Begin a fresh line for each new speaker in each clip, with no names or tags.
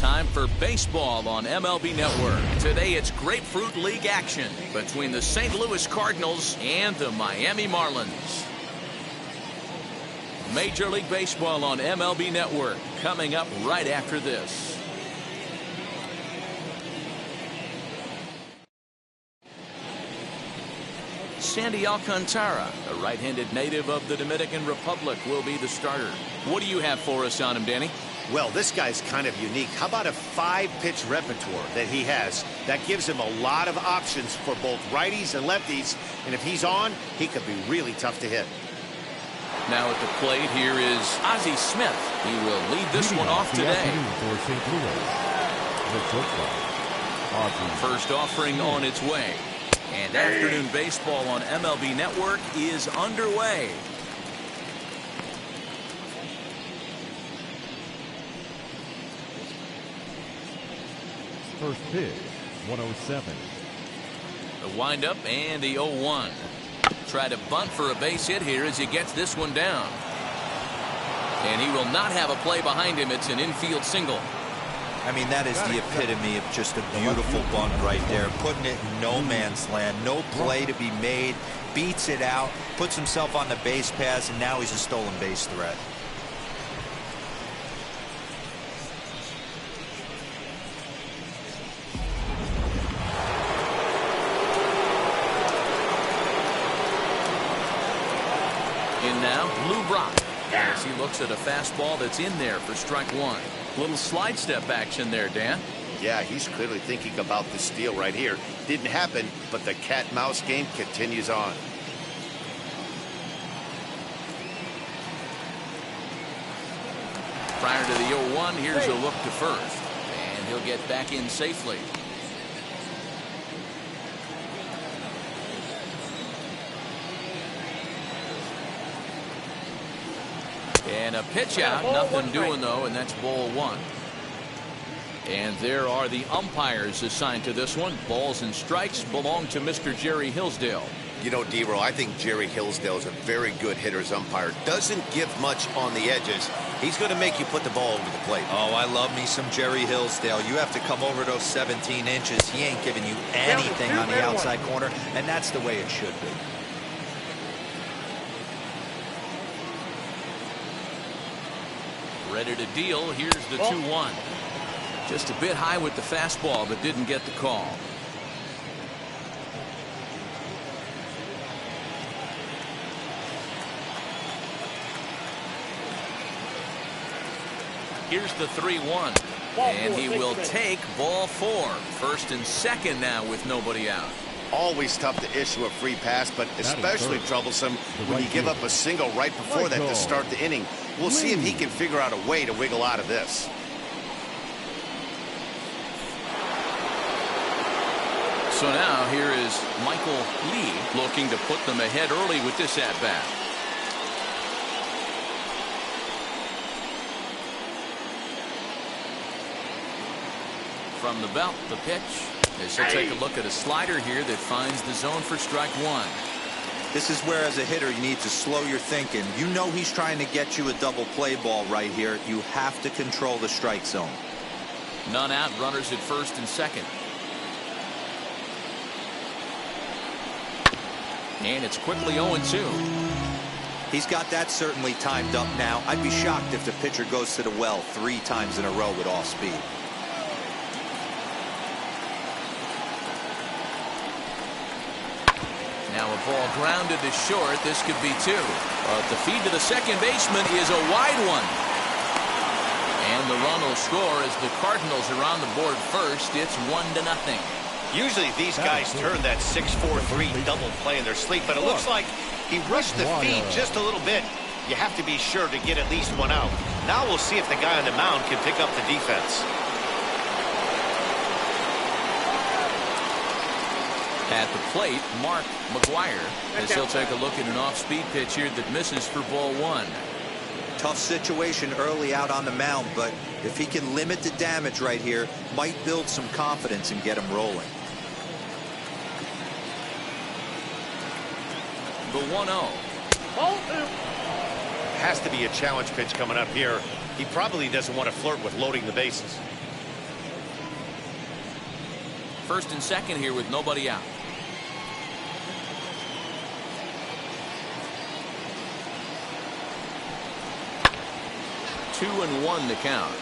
time for baseball on MLB Network. Today it's Grapefruit League action between the St. Louis Cardinals and the Miami Marlins. Major League Baseball on MLB Network coming up right after this. Sandy Alcantara, a right-handed native of the Dominican Republic, will be the starter. What do you have for us on him, Danny?
Well, this guy's kind of unique. How about a 5-pitch repertoire that he has? That gives him a lot of options for both righties and lefties. And if he's on, he could be really tough to hit.
Now at the plate, here is Ozzie Smith. He will lead this one off today. First offering on its way. And afternoon baseball on MLB Network is underway.
First pitch, 107.
The windup and the 0-1. Try to bunt for a base hit here as he gets this one down. And he will not have a play behind him. It's an infield single.
I mean, that is the epitome of just a beautiful bunt right there. Putting it in no man's land. No play to be made. Beats it out. Puts himself on the base paths, and now he's a stolen base threat.
In now, Lou Brock, as he looks at a fastball that's in there for strike one. Little slide step action there, Dan.
Yeah, he's clearly thinking about the steal right here. Didn't happen, but the cat-mouse game continues on.
Prior to the 0-1, here's a look to first. And he'll get back in safely. And a pitch out, nothing doing though, and that's ball one. And there are the umpires assigned to this one. Balls and strikes belong to Mr. Jerry Hillsdale.
You know, D-Roll, I think Jerry Hillsdale is a very good hitter's umpire. Doesn't give much on the edges. He's going to make you put the ball over the plate.
Oh, I love me some Jerry Hillsdale. You have to come over those 17 inches. He ain't giving you anything on the outside corner, and that's the way it should be.
Ready to deal. Here's the 2-1. Just a bit high with the fastball, but didn't get the call. Here's the 3-1. And he will take ball four. First and second now with nobody out.
Always tough to issue a free pass, but especially troublesome when you give up a single right before that to start the inning. We'll see if he can figure out a way to wiggle out of this.
So now here is Michael Lee looking to put them ahead early with this at-bat. From the belt, the pitch. As he'll take a look at a slider here that finds the zone for strike one.
This is where, as a hitter, you need to slow your thinking. You know he's trying to get you a double play ball right here. You have to control the strike zone.
None out, runners at first and second. And it's quickly 0-2.
He's got that certainly timed up now. I'd be shocked if the pitcher goes to the well 3 times in a row with all speed.
Now a ball grounded to short. This could be 2. But the feed to the second baseman is a wide one. And the run will score as the Cardinals are on the board first. It's 1-0.
Usually these guys turn that 6-4-3 double play in their sleep, but it looks like he rushed the feed just a little bit. You have to be sure to get at least one out. Now we'll see if the guy on the mound can pick up the defense.
At the plate, Mark McGuire, as he'll take a look at an off-speed pitch here that misses for ball one.
Tough situation early out on the mound, but if he can limit the damage right here, might build some confidence and get him rolling.
The 1-0.
Has to be a challenge pitch coming up here. He probably doesn't want to flirt with loading the bases.
First and second here with nobody out. 2-1 the count.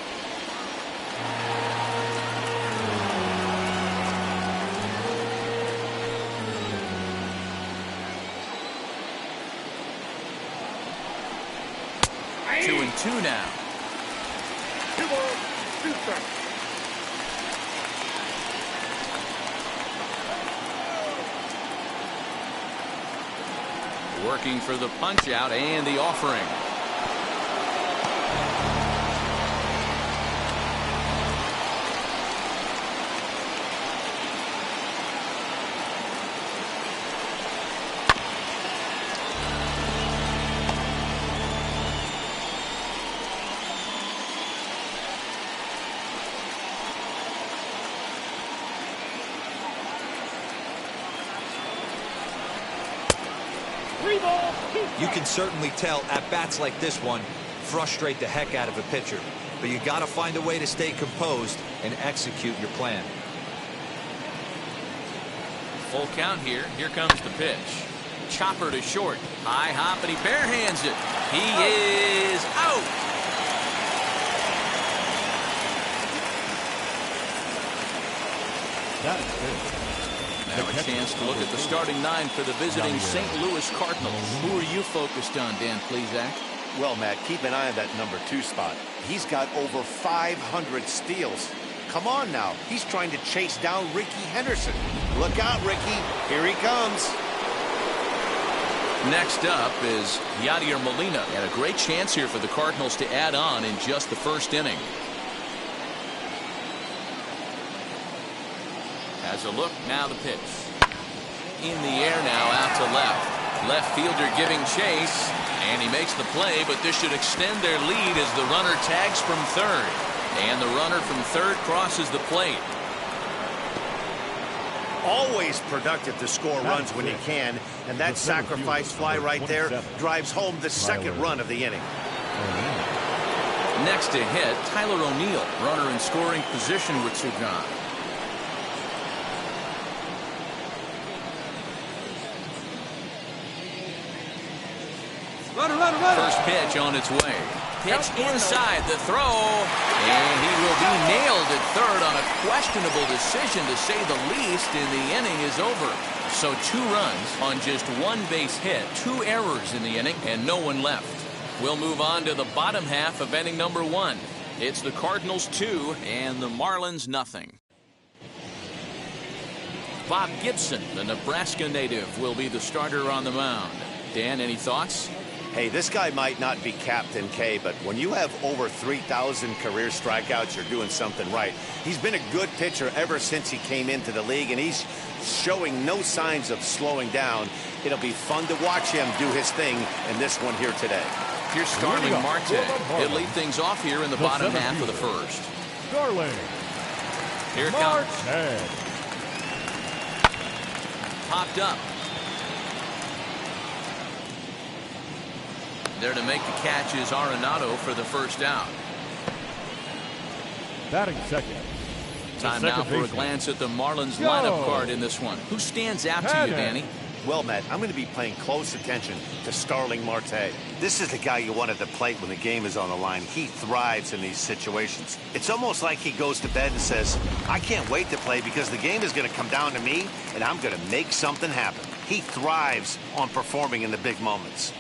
Hey. 2-2 now.
2 balls, 2 strikes.
Working for the punch out and the offering.
You can certainly tell at bats like this one frustrate the heck out of a pitcher, but you got to find a way to stay composed and execute your plan.
Full count here. Here comes the pitch. Chopper to short. High hop, and he barehands it. He is out.
That is good.
Now a chance to look at the starting 9 for the visiting St. Louis Cardinals. Who are you focused on, Dan Plesac?
Well, Matt, keep an eye on that number 2 spot. He's got over 500 steals. Come on now. He's trying to chase down Ricky Henderson. Look out, Ricky. Here he comes.
Next up is Yadier Molina. And a great chance here for the Cardinals to add on in just the first inning. Has a look, now the pitch. In the air now, out to left. Left fielder giving chase, and he makes the play, but this should extend their lead as the runner tags from third. And the runner from third crosses the plate.
Always productive to score runs when you can, and that sacrifice fly right there drives home the second run of the inning.
Next to hit, Tyler O'Neill, runner in scoring position with 2 gone. First pitch on its way. Pitch inside the throw, and he will be nailed at third on a questionable decision, to say the least, and the inning is over. So 2 runs on just 1 base hit, 2 errors in the inning, and no one left. We'll move on to the bottom half of inning number 1. It's the Cardinals 2 and the Marlins nothing. Bob Gibson, the Nebraska native, will be the starter on the mound. Dan, any thoughts?
Hey, this guy might not be Captain K, but when you have over 3,000 career strikeouts, you're doing something right. He's been a good pitcher ever since he came into the league, and he's showing no signs of slowing down. It'll be fun to watch him do his thing in this one here today.
Here's Starling Marte. He'll lead things off here in the bottom half of the first.
Starling.
Here it comes. Popped up. There to make the catch is Arenado for the first out.
Batting second.
Time now for a glance at the Marlins lineup card in this one. Who stands out to you, Danny?
Well, Matt, I'm going to be paying close attention to Starling Marte. This is the guy you want at the plate when the game is on the line. He thrives in these situations. It's almost like he goes to bed and says, I can't wait to play because the game is going to come down to me, and I'm going to make something happen. He thrives on performing in the big moments.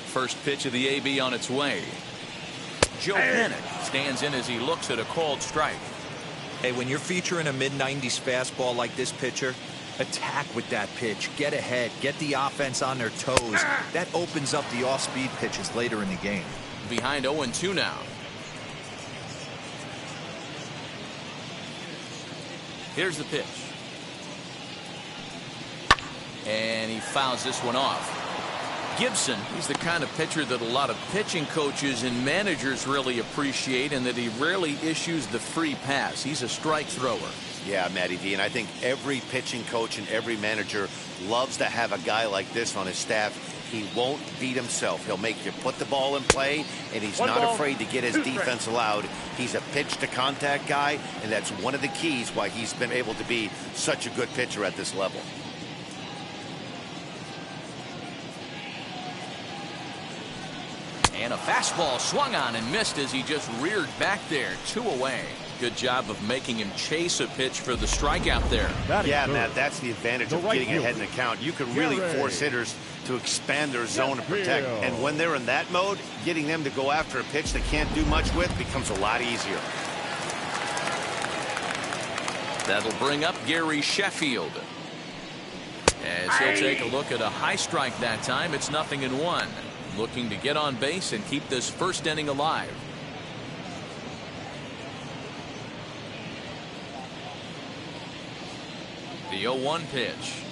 First pitch of the AB on its way. Joe Pennick stands in as he looks at a called strike.
Hey, when you're featuring a mid-90s fastball like this pitcher, attack with that pitch. Get ahead. Get the offense on their toes. That opens up the off-speed pitches later in the game.
Behind 0-2 now. Here's the pitch. And he fouls this one off. Gibson, he's the kind of pitcher that a lot of pitching coaches and managers really appreciate, and that he rarely issues the free pass. He's a strike thrower.
Yeah, Matty D, and I think every pitching coach and every manager loves to have a guy like this on his staff. He won't beat himself. He'll make you put the ball in play, and he's not afraid to get his defense allowed. He's a pitch-to-contact guy, and that's one of the keys why he's been able to be such a good pitcher at this level.
And a fastball swung on and missed as he just reared back there. 2 away. Good job of making him chase a pitch for the strikeout there.
Yeah, Matt, that's the advantage of getting ahead in the count. You can really force hitters to expand their zone and protect. And when they're in that mode, getting them to go after a pitch they can't do much with becomes a lot easier.
That'll bring up Gary Sheffield. As he'll take a look at a high strike that time. It's 0-1. Looking to get on base and keep this first inning alive. The 0-1 pitch.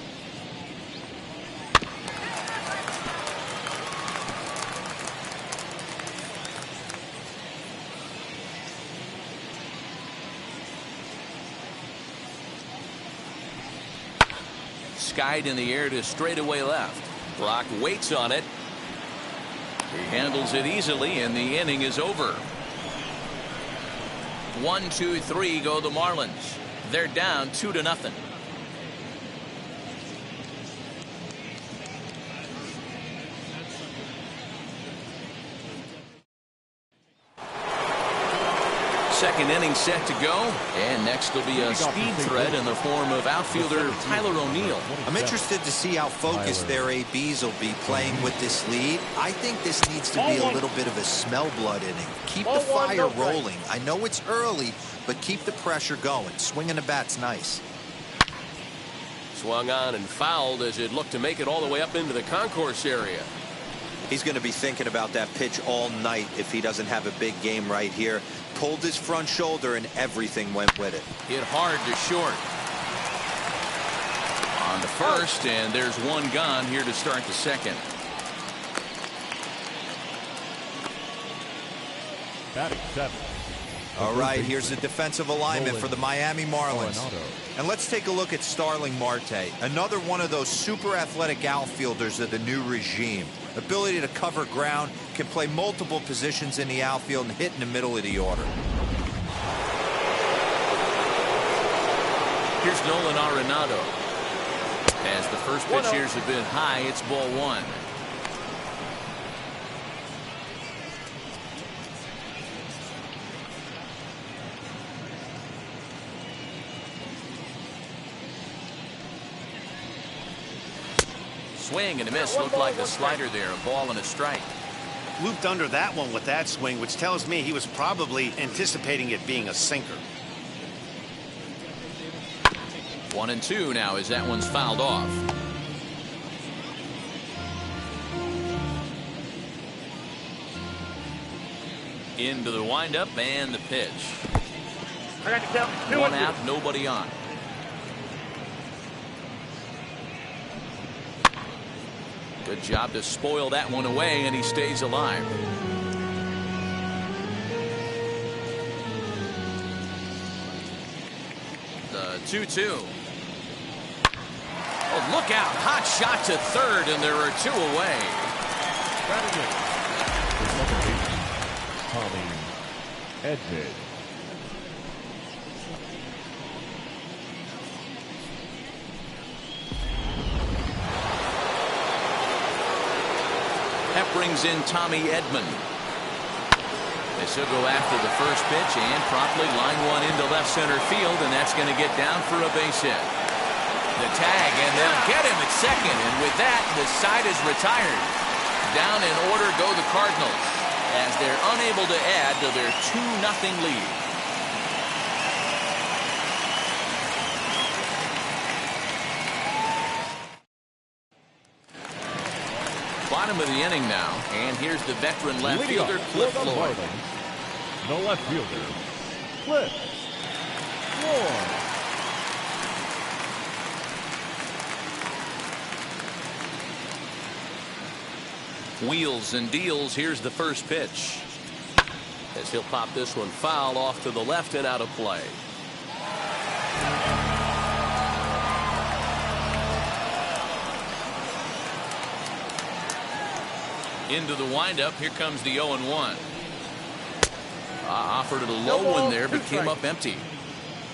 Skied in the air to straightaway left. Brock waits on it. He handles it easily, and the inning is over. 1, 2, 3 go the Marlins. They're down 2-0. Second inning set to go, and next will be a speed threat in the form of outfielder Tyler ONeal.
I'm interested to see how focused their ABs will be playing with this lead. I think this needs to be a little bit of a smell blood inning. Keep the fire rolling. I know it's early, but keep the pressure going. Swinging the bat's nice.
Swung on and fouled as it looked to make it all the way up into the concourse area.
He's going to be thinking about that pitch all night if he doesn't have a big game right here. Pulled his front shoulder and everything went with it.
Hit hard to short. On the first, and there's one gone here to start the second.
Batting 7.
All right, here's the defensive alignment for the Miami Marlins. And let's take a look at Starling Marte, another one of those super athletic outfielders of the new regime. Ability to cover ground, can play multiple positions in the outfield and hit in the middle of the order.
Here's Nolan Arenado. As the first pitch here's a bit high, it's ball 1. Swing and a miss. Looked like a slider there. A ball and a strike.
Looped under that one with that swing, which tells me he was probably anticipating it being a sinker.
1-2 now as that one's fouled off. Into the windup and the pitch.
I got to count.
1 out, nobody on. Good job to spoil that one away, and he stays alive. The 2-2. Oh, look out. Hot shot to third, and there are 2 away.
Tommy Edman.
That brings in Tommy Edman. This will go after the first pitch and promptly line one into left center field, and that's going to get down for a base hit. The tag, and they'll get him at second, and with that, the side is retired. Down in order go the Cardinals, as they're unable to add to their 2-0 lead. Bottom of the inning now, and here's the veteran left fielder, Cliff Floyd.
The left fielder, Cliff Floyd.
Wheels and deals. Here's the first pitch. As he'll pop this one foul off to the left and out of play. Into the windup. Here comes the 0-1. Offered it a low one there, but came up empty.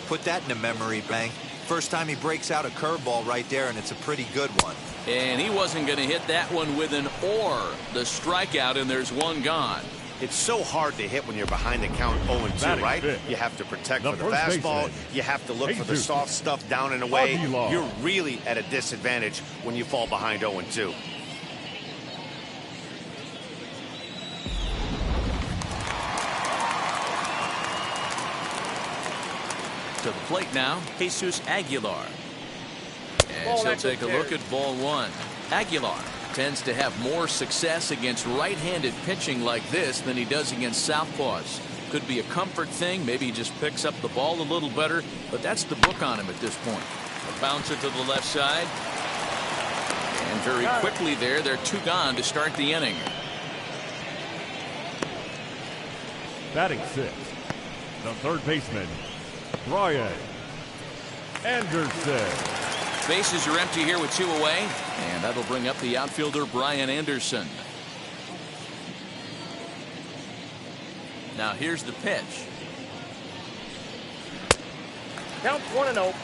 Put that in the memory bank. First time he breaks out a curveball right there, and it's a pretty good one.
And he wasn't going to hit that one with an or. The strikeout, and there's one gone.
It's so hard to hit when you're behind the count 0-2, right? You have to protect for the fastball. You have to look for the soft stuff down and away.
Aguilar.
You're really at a disadvantage when you fall behind 0-2.
To the plate now, Jesus Aguilar. As he'll take a look at ball one. Aguilar tends to have more success against right-handed pitching like this than he does against southpaws. Could be a comfort thing. Maybe he just picks up the ball a little better, but that's the book on him at this point. A bouncer to the left side. And very quickly there, they're 2 gone to start the inning.
Batting 6, the third baseman, Brian Anderson.
Bases are empty here with 2 away, and that'll bring up the outfielder Brian Anderson. Now here's the pitch.
Count 1-0.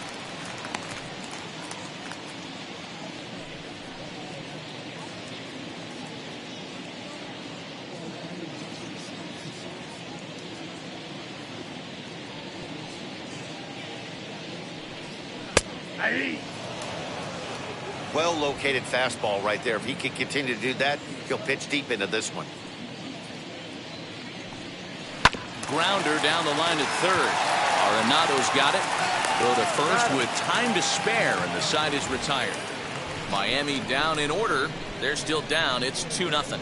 Well-located fastball right there. If he can continue to do that, he'll pitch deep into this one.
Grounder down the line at third. Arenado's got it. Go to first with time to spare, and the side is retired. Miami down in order. They're still down. It's 2-0.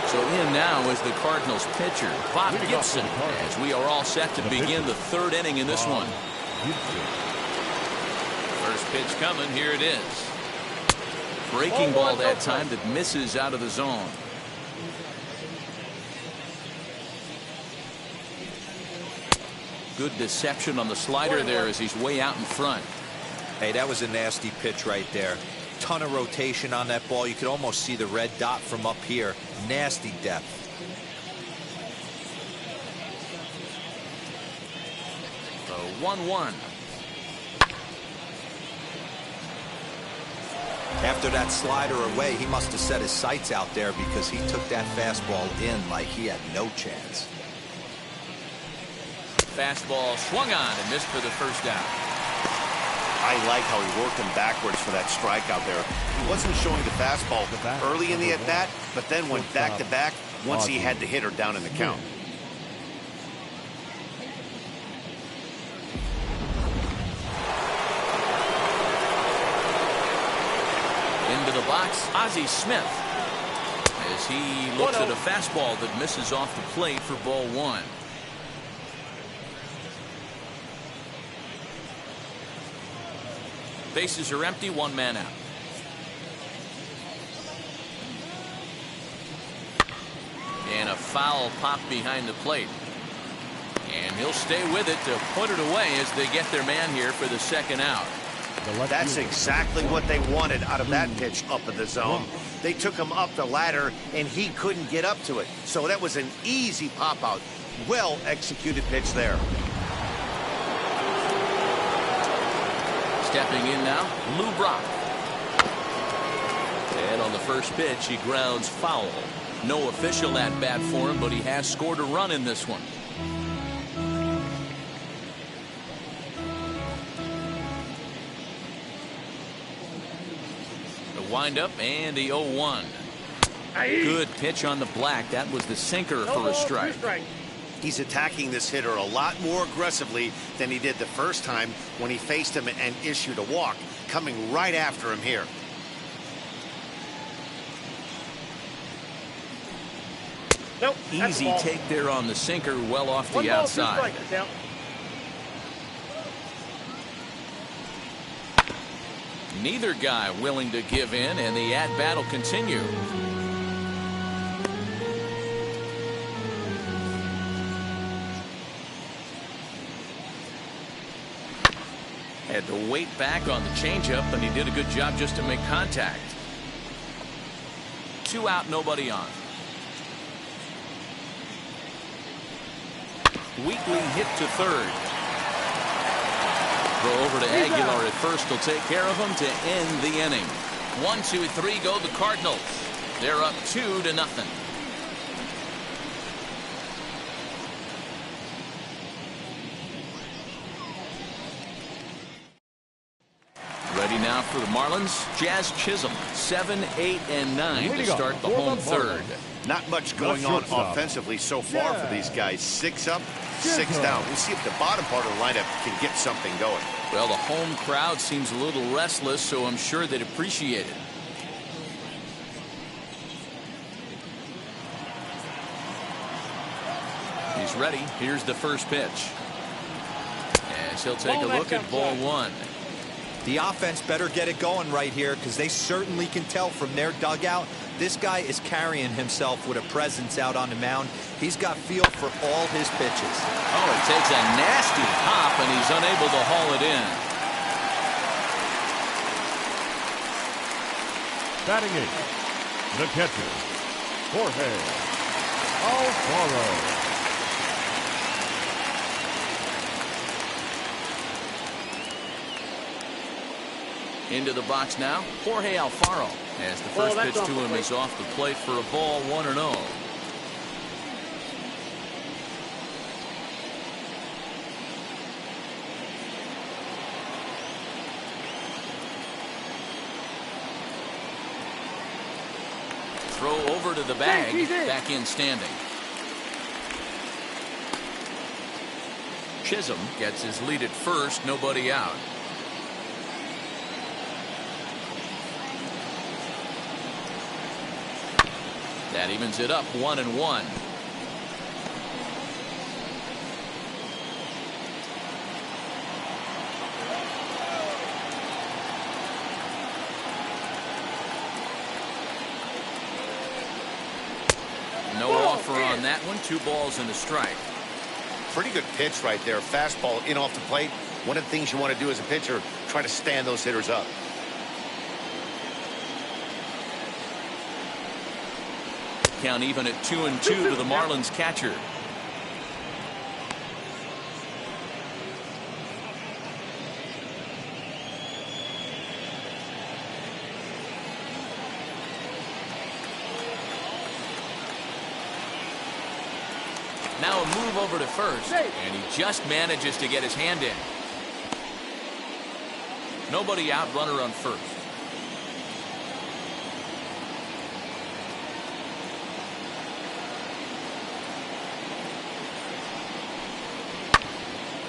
So in now is the Cardinals pitcher, Bob Gibson, as we are all set to begin the 3rd inning in this one. First pitch coming. Here it is. Breaking ball that time that misses out of the zone. Good deception on the slider there as he's way out in front.
Hey, that was a nasty pitch right there. Ton of rotation on that ball. You could almost see the red dot from up here. Nasty depth.
The 1-1.
After that slider away, he must have set his sights out there because he took that fastball in like he had no chance.
Fastball swung on and missed for the first down.
I like how he worked him backwards for that strikeout there. He wasn't showing the fastball early in the at-bat, but then went back-to-back once he had the hitter down in the count.
Into the box, Ozzie Smith, as he looks at a fastball that misses off the plate for ball 1. Bases are empty, 1 man out. And a foul pop behind the plate. And he'll stay with it to put it away as they get their man here for the 2nd out.
That's exactly what they wanted out of that pitch up in the zone. They took him up the ladder, and he couldn't get up to it. So that was an easy pop-out. Well-executed pitch there.
Stepping in now, Lou Brock. And on the first pitch, he grounds foul. No official at bat for him, but he has scored a run in this one. The windup and the 0-1. Good pitch on the black. That was the sinker for a strike.
He's attacking this hitter a lot more aggressively than he did the first time when he faced him and issued a walk, coming right after him here.
Nope,
easy take there on the sinker, well off the outside. Neither guy willing to give in, and the at-bat will continue. Had to wait back on the changeup, and he did a good job just to make contact. 2 out, nobody on. Weakly hit to third. Throw over to Aguilar at first. Will take care of him to end the inning. 1, 2, 3 go the Cardinals. They're up 2-0. Ready now for the Marlins. Jazz Chisholm, 7, 8, and 9 to start the home third.
Not much going on offensively so far for these guys. 6 up, 6 down. We'll see if the bottom part of the lineup can get something going.
Well, the home crowd seems a little restless, so I'm sure they'd appreciate it. He's ready. Here's the first pitch. As he'll take a look at ball 1.
The offense better get it going right here, because they certainly can tell from their dugout this guy is carrying himself with a presence out on the mound. He's got feel for all his pitches.
Oh, it takes a nasty hop, and he's unable to haul it in.
Batting 8, the catcher, Jorge Alfaro.
Into the box now, Jorge Alfaro, as the first pitch to him is off the plate for a ball, 1-0. Throw over to the bag, back in standing. Chisholm gets his lead at first, nobody out. That evens it up, 1-1. No offer on that one. 2 balls and a strike.
Pretty good pitch right there. Fastball in off the plate. One of the things you want to do as a pitcher, try to stand those hitters up.
Count even at 2-2 to the Marlins catcher. Now a move over to first, and he just manages to get his hand in. Nobody out, runner on first.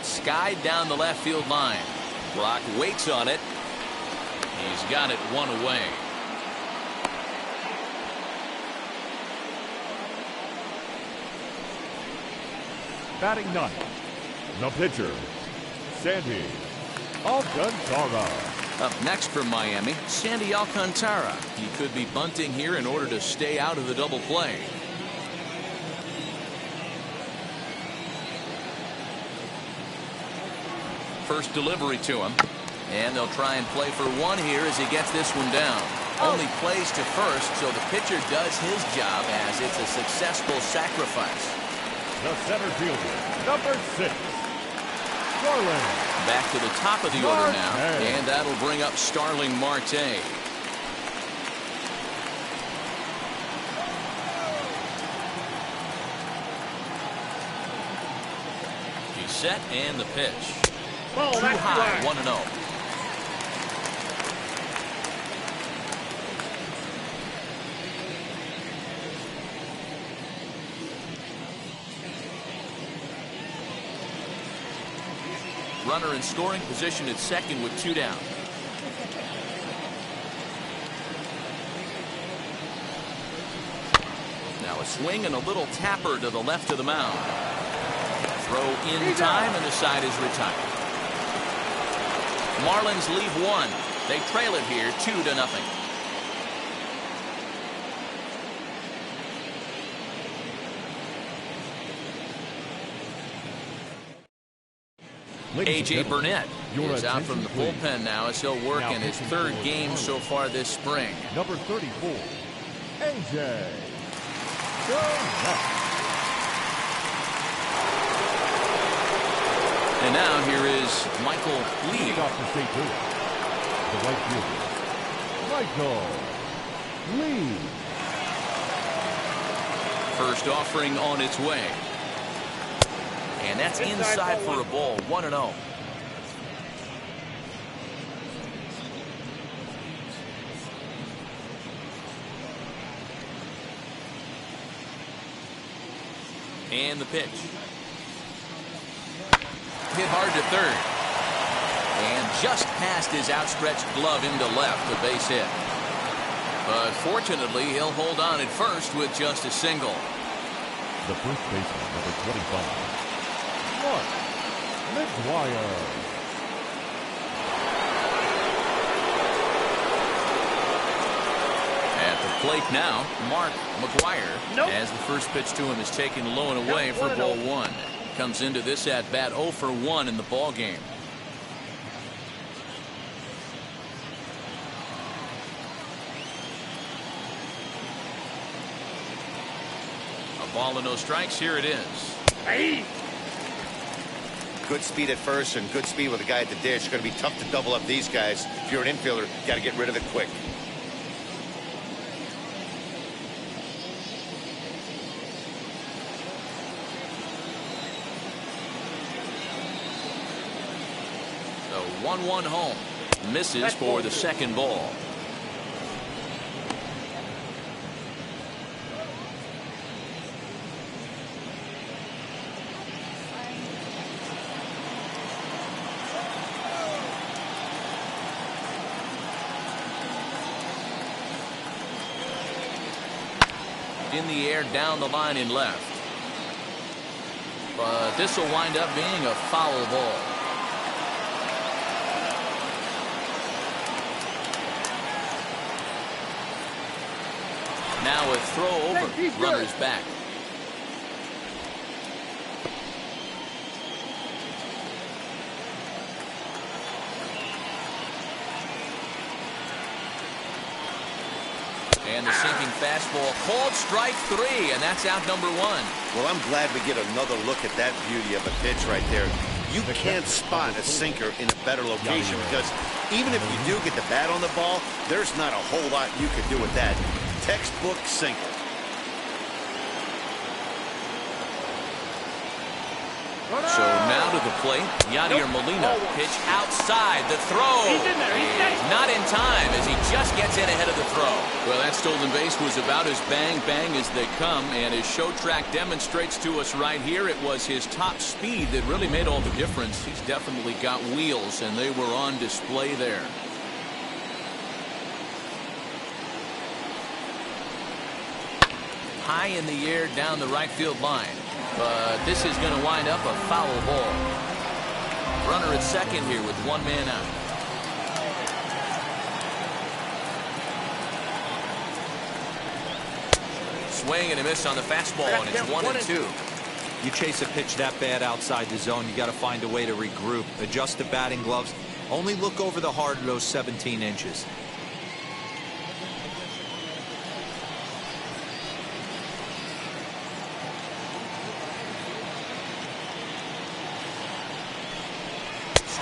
Skied down the left field line. Brock waits on it. He's got it 1 away.
Batting 9, the pitcher, Sandy Alcantara.
Up next from Miami, Sandy Alcantara. He could be bunting here in order to stay out of the double play. First delivery to him, and they'll try and play for 1 here as he gets this one down. Only plays to first, so the pitcher does his job as it's a successful sacrifice.
The center fielder, number 6, Starling.
Back to the top of the order now, and that'll bring up Starling Marte. He's set, and the pitch. Too high, 1-0. Runner in scoring position at second with 2 down. Now a swing and a little tapper to the left of the mound. Throw in time, and the side is retired. Marlins leave 1. They trail it here 2-0. A.J. Burnett He's out from the bullpen now as he'll work in his third game so far this spring.
Number 34, AJ.
And now here is Michaelis.
Off the state to the right fielder, Michaelis.
First offering on its way. And that's inside for a ball. 1-0. And the pitch. Hit hard to third. And just past his outstretched glove into left, a base hit. But fortunately, he'll hold on at first with just a single.
The first baseman, number 25, Mark McGuire.
At the plate now, Mark McGuire.
Nope.
As the first pitch to him is taken low and away for ball 1. Comes into this at bat 0 for 1 in the ball game. A ball and no strikes. Here it is.
Hey.
Good speed at first and good speed with a guy at the dish. Going to be tough to double up these guys. If you're an infielder, got to get rid of it quick.
The 1-1 home. Misses for the second ball. In the air down the line in left. But this will wind up being a foul ball. Now a throw over. Runners back. And the sinking fastball called strike 3, and that's out number 1.
Well, I'm glad we get another look at that beauty of a pitch right there. You can't spot a sinker in a better location because even if you do get the bat on the ball, there's not a whole lot you could do with that. Textbook sinker.
So now to the plate, Yadier Molina. Pitch outside. The throw.
He's in there. He's
not in time as he just gets in ahead of the throw. Well, that stolen base was about as bang as they come, and his show track demonstrates to us right here it was his top speed that really made all the difference. He's definitely got wheels, and they were on display there. High in the air down the right field line. But this is going to wind up a foul ball. Runner at second here with 1 man out. Swing and a miss on the fastball, and it's 1-2.
You chase a pitch that bad outside the zone, you got to find a way to regroup, adjust the batting gloves. Only look over the heart of those 17 inches.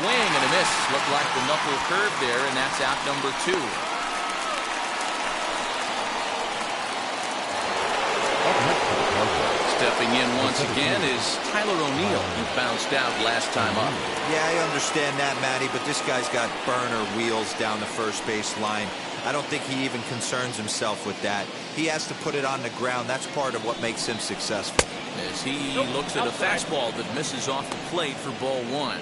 Swing and a miss. Looked like the knuckle curve there, and that's out number 2. Stepping in once again is Tyler O'Neill, who bounced out last time up.
Yeah, I understand that, Matty, but this guy's got burner wheels down the first base line. I don't think he even concerns himself with that. He has to put it on the ground. That's part of what makes him successful.
As he looks at a fastball that misses off the plate for ball 1.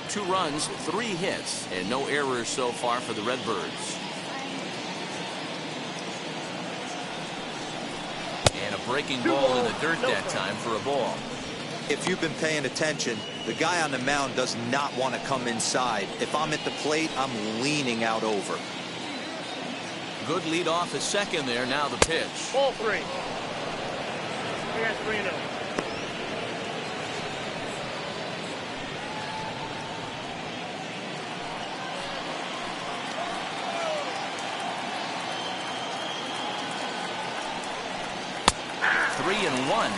Two runs, 3 hits, and no errors so far for the Redbirds. And a breaking ball in the dirt that time for a ball.
If you've been paying attention, the guy on the mound does not want to come inside. If I'm at the plate, I'm leaning out over.
Good lead off at second there. Now the pitch.
Ball 3. You're at 3-0.
Three and one.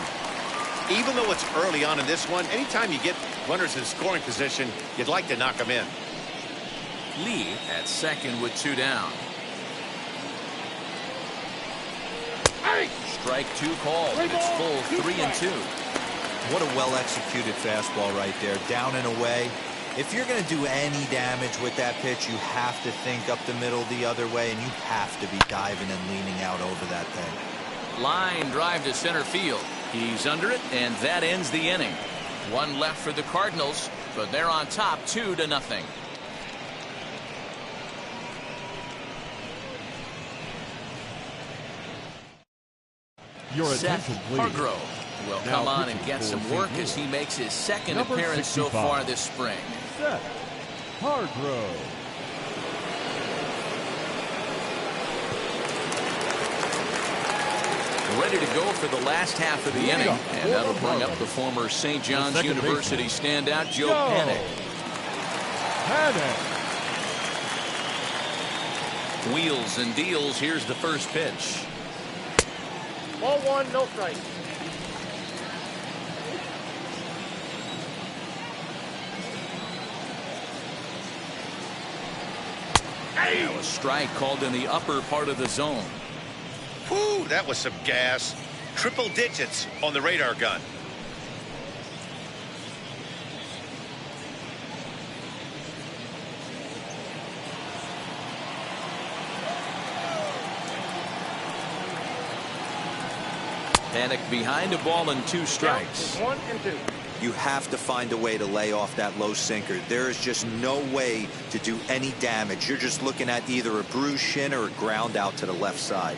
Even though it's early on in this one, anytime you get runners in scoring position, you'd like to knock them in.
Lee at second with 2 down. Strike 2 called. It's full 3 and 2.
What a well-executed fastball right there. Down and away. If you're going to do any damage with that pitch, you have to think up the middle the other way, and you have to be diving and leaning out over that thing.
Line drive to center field. He's under it, and that ends the inning. One left for the Cardinals, but they're on top 2-0.
Your
Seth
attention, please.
Hargrove will
Now
come on and
pitching
get
for
some
St.
work
Louis.
as he makes his second
Number
appearance so
65.
far this spring.
Seth Hargrove.
Ready to go for the last half of the inning, and that'll bring up the former St. John's University standout Joe Panik. Wheels and deals. Here's the first pitch.
Ball 1, no strike.
Now a strike called in the upper part of the zone.
Whew, that was some gas. Triple digits on the radar gun.
Panik behind a ball and 2 strikes.
1 and 2.
You have to find a way to lay off that low sinker. There is just no way to do any damage. You're just looking at either a bruised shin or a ground out to the left side.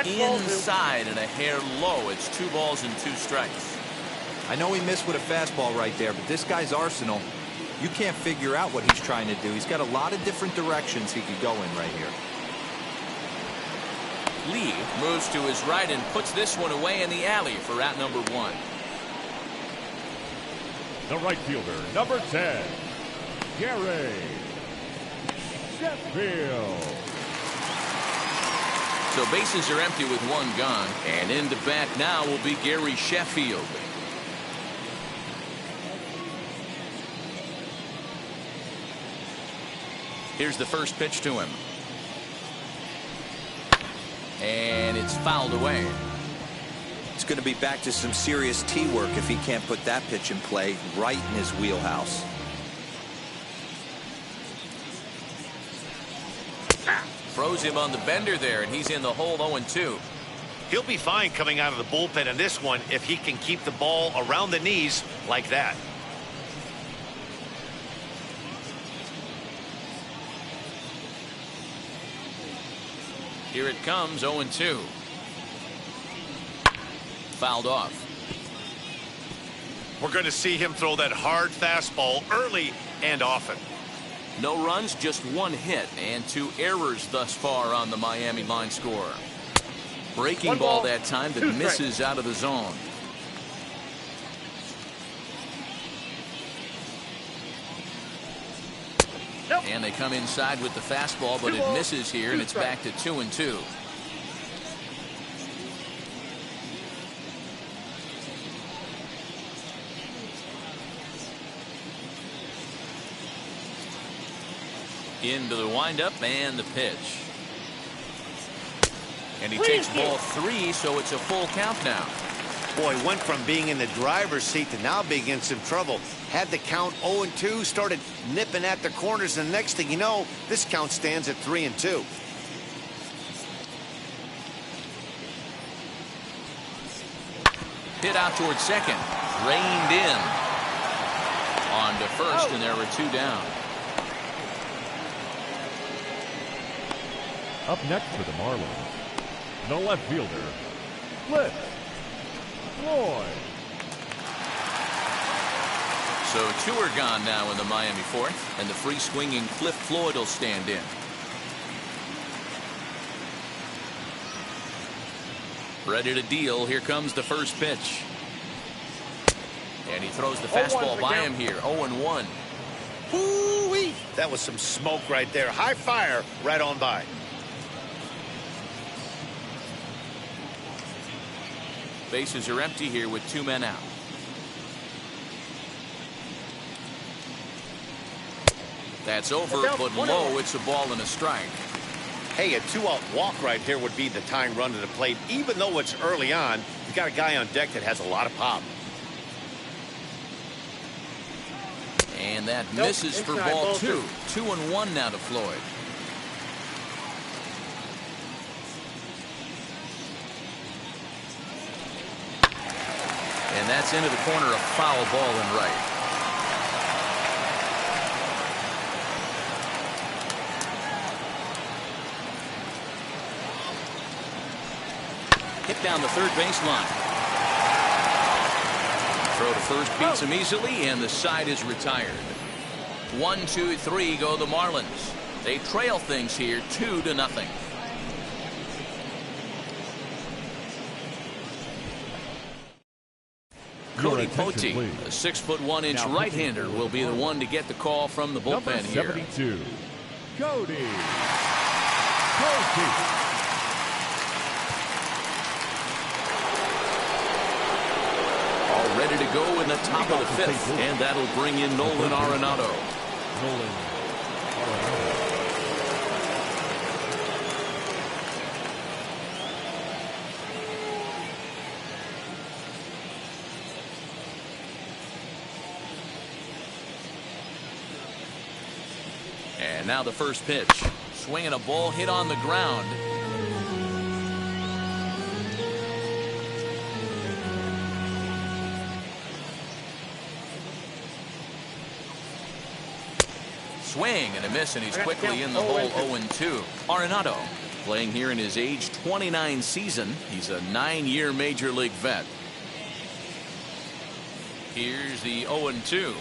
Inside and a hair low. It's 2 balls and 2 strikes.
I know he missed with a fastball right there, but this guy's arsenal, you can't figure out what he's trying to do. He's got a lot of different directions he could go in right here.
Lee moves to his right and puts this one away in the alley for out number 1.
The right fielder, number 10, Gary Sheffield.
So bases are empty with 1 gone, and into bat now will be Gary Sheffield. Here's the first pitch to him. And it's fouled away.
It's going to be back to some serious tee work if he can't put that pitch in play right in his wheelhouse.
Froze him on the bender there, and he's in the hole 0-2.
He'll be fine coming out of the bullpen in this one if he can keep the ball around the knees like that.
Here it comes, 0-2. Fouled off.
We're going to see him throw that hard fastball early and often.
No runs, just 1 hit, and 2 errors thus far on the Miami line score. Breaking
1
ball
ball,
that time that
2 strikes.
misses out of the zone.
Nope.
And they come inside with the fastball, but it misses here, and it's back to 2-2. Into the windup and the pitch. And he takes ball 3, so it's a full count now.
Boy, went from being in the driver's seat to now being in some trouble. Had the count 0-2, started nipping at the corners, and the next thing you know, this count stands at 3-2.
Hit out towards second. Reined in. On to first, and there were 2 down.
Up next for the Marlins, the left fielder, Cliff Floyd.
So 2 are gone now in the Miami 4th, and the free swinging Cliff Floyd will stand in. Ready to deal. Here comes the first pitch. And he throws the fastball by him here. 0-1.
Woo-wee. That was some smoke right there. High fire right on by.
Bases are empty here with 2 men out. That's over, but low. It's a ball and a strike.
Hey, a 2-out walk right here would be the tying run to the plate. Even though it's early on, you've got a guy on deck that has a lot of pop.
And that misses for ball 2. 2-1 now to Floyd. And that's into the corner, a foul ball and right. Hit down the third baseline. Throw to first beats him easily, and the side is retired. 1, 2, 3 go the Marlins. They trail things here 2-0. Cody Pote, a 6'1" right-hander, will be the one to get the call from the bullpen here.
72, Cody Pote.
All ready to go in the top of the 5th, and that'll bring in Nolan Arenado.
Nolan Arenado.
And now the first pitch. Swinging a ball hit on the ground. Swing and a miss, and he's quickly in the hole. 0-2. Arenado playing here in his age 29 season. He's a 9-year major league vet. Here's the 0-2.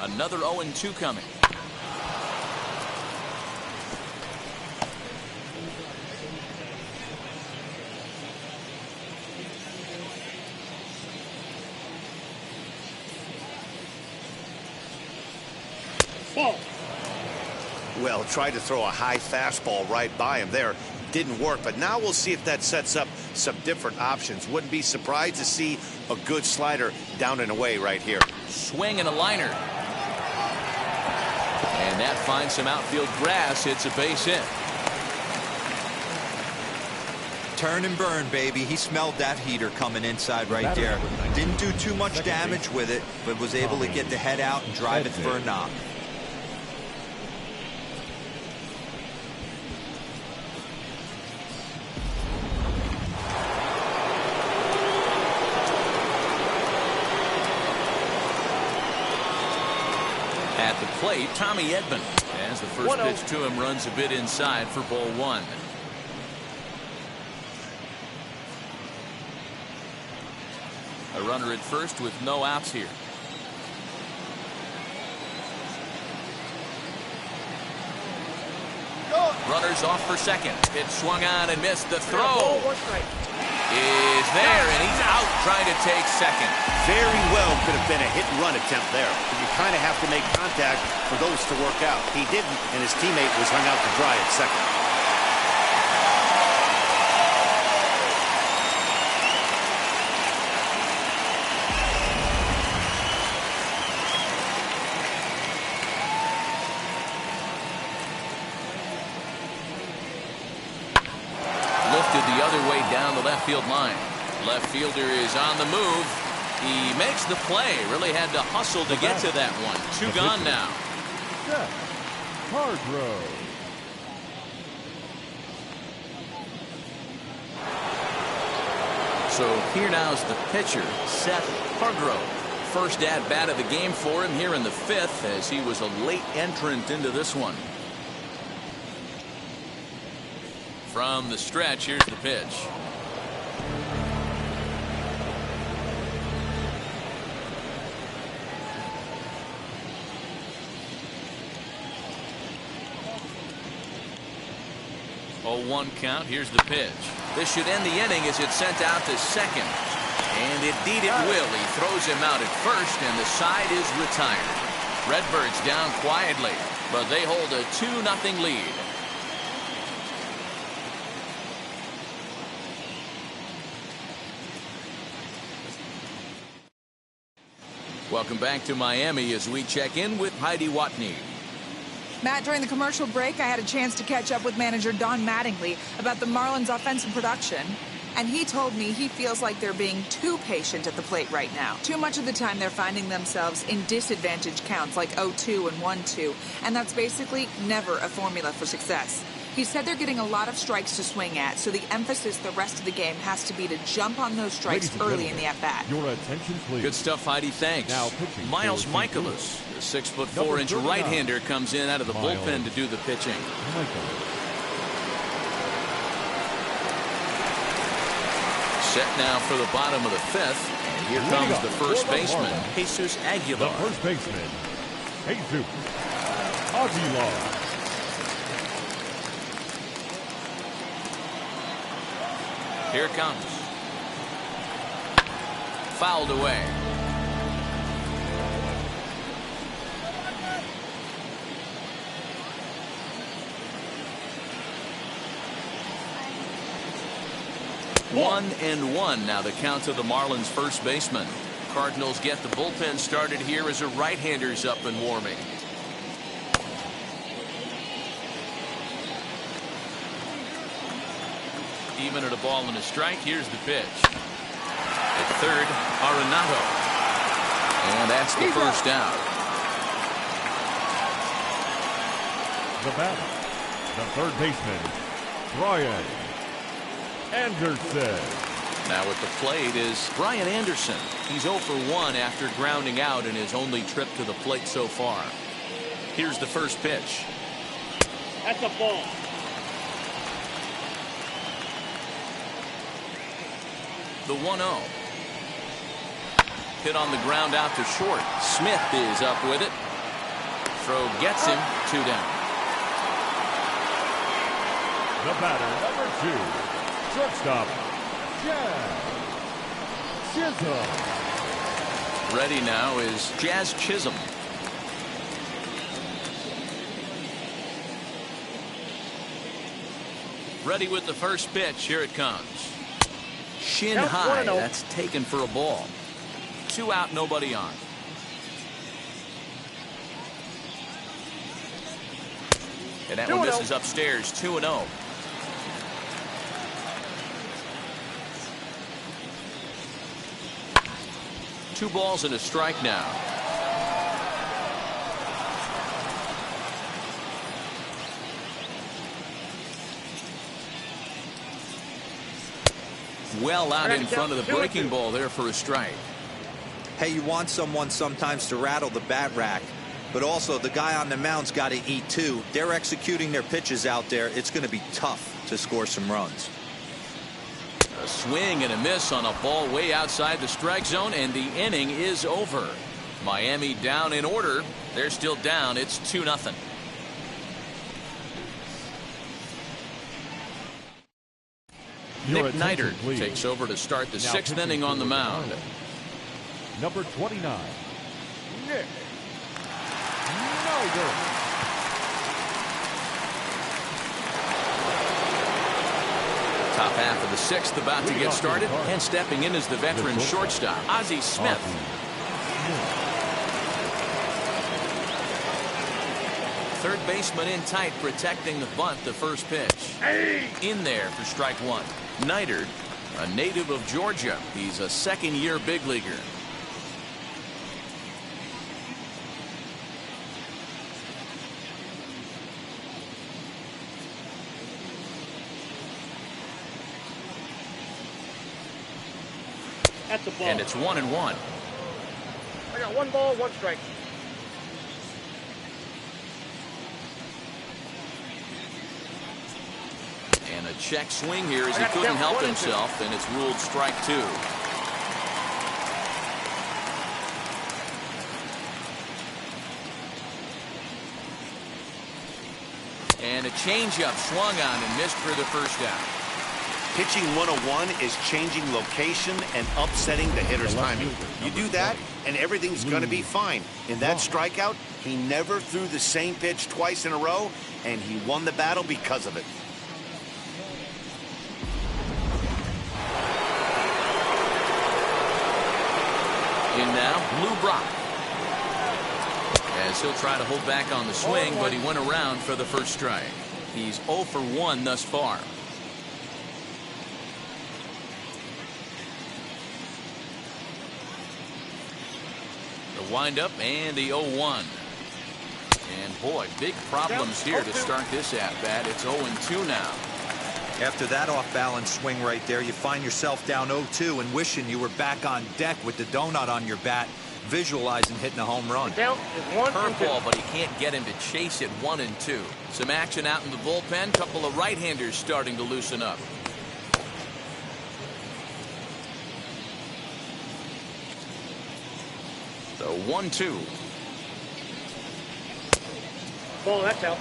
Another 0-2 coming.
Ball. Well, tried to throw a high fastball right by him there. Didn't work, but now we'll see if that sets up some different options. Wouldn't be surprised to see a good slider down and away right here.
Swing and a liner. And that finds some outfield grass. It's a base hit.
Turn and burn, baby. He smelled that heater coming inside right there. Didn't do too much damage with it, but was able to get the head out and drive it for a knock.
At the plate, Tommy Edman, as the first pitch to him runs a bit inside for ball 1. A runner at first with no outs here. Runners off for second. It swung on and missed. The throw is there, and he's out trying to take second.
Very well could have been a hit and run attempt there, but you kind of have to make contact for those to work out. He didn't, and his teammate was hung out to dry at second.
Lifted the other way down the left field line. Left fielder is on the move. He makes the play. Really had to hustle to get to that one. 2 gone now.
Seth Hargrove.
So here now is the pitcher, Seth Hargrove. first at-bat of the game for him here in the 5th, as he was a late entrant into this one. From the stretch, here's the pitch. Oh, 1 count. Here's the pitch. This should end the inning as it's sent out to second. And indeed it will. He throws him out at first, and the side is retired. Redbirds down quietly, but they hold a 2-0 lead. Welcome back to Miami as we check in with Heidi Watney.
Matt, during the commercial break, I had a chance to catch up with manager Don Mattingly about the Marlins' offensive production. And he told me he feels like they're being too patient at the plate right now. Too much of the time they're finding themselves in disadvantage counts like 0-2 and 1-2. And that's basically never a formula for success. He said they're getting a lot of strikes to swing at, so the emphasis the rest of the game has to be to jump on those strikes early in the at-bat.
Your attention, please.
Good stuff, Heidi. Thanks.
Now pitching
Miles Michaelis, the 6'4" right-hander, comes in out of the bullpen to do the pitching. Set now for the bottom of the 5th, and here comes the first baseman, Jesus Aguilar.
The first baseman, Jesus Aguilar.
Here it comes. Fouled away. One and one now the count to the Marlins first baseman. Cardinals get the bullpen started here as a right-hander's up and warming. Even at a ball and a strike, here's the pitch. At third, Arenado. And that's the first out.
The batter, the third baseman, Brian Anderson.
Now at the plate is Brian Anderson. He's 0 for 1 after grounding out in his only trip to the plate so far. Here's the first pitch.
That's a ball.
The 1-0. Hit on the ground out to short. Smith is up with it. Throw gets him. 2 down.
The batter, number 2, shortstop, Chisholm.
Ready now is Jazz Chisholm. Ready with the first pitch. Here it comes. Shin high. That's taken for a ball. 2 out, nobody on. And that one misses upstairs. 2-0. Two balls and a strike now. Well out in front of the breaking ball there for a strike.
Hey, you want someone sometimes to rattle the bat rack, but also the guy on the mound's got to eat too. They're executing their pitches out there. It's going to be tough to score some runs.
A swing and a miss on a ball way outside the strike zone, and the inning is over. Miami down in order. They're still down. It's 2-0. Nick Neidert takes over to start the 6th inning on the mound.
Number 29, Nick Neidert.
Top half of the 6th about to get started, and stepping in is the veteran shortstop, Ozzie Smith. Third baseman in tight, protecting the bunt. The first pitch. In there for strike 1. Neidert, a native of Georgia. He's a second-year big leaguer. And it's 1-1.
got 1 ball, 1 strike.
And a check swing here as he couldn't help himself, and it's ruled strike 2. And a changeup swung on and missed for the first out.
Pitching 101 is changing location and upsetting the hitter's timing. You do that, and everything's going to be fine. In that strikeout, he never threw the same pitch twice in a row, and he won the battle because of it.
In now, Lou Brock. As he'll try to hold back on the swing, but he went around for the first strike. He's 0 for 1 thus far. The windup and the 0-1. And boy, big problems here to start this at-bat. It's 0-2 now.
After that off-balance swing right there, you find yourself down 0-2 and wishing you were back on deck with the donut on your bat, visualizing hitting a home run.
Curveball, but he can't get him to chase it 1 and 2. Some action out in the bullpen. Couple of right-handers starting to loosen up. The 1-2.
Ball, that's out.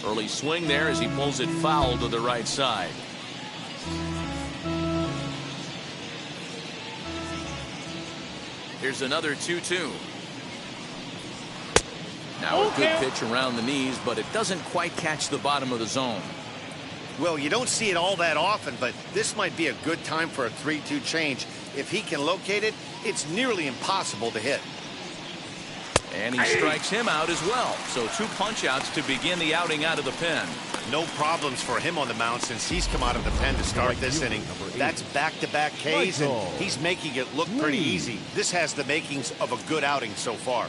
Early swing there as he pulls it foul to the right side. Here's another 2-2. Now a good pitch around the knees, but it doesn't quite catch the bottom of the zone.
Well, you don't see it all that often, but this might be a good time for a 3-2 change. If he can locate it, it's nearly impossible to hit.
And he strikes him out as well. So 2 punch-outs to begin the outing out of the pen.
No problems for him on the mound since he's come out of the pen to start this inning. That's back-to-back Ks, and he's making it look pretty easy. This has the makings of a good outing so far.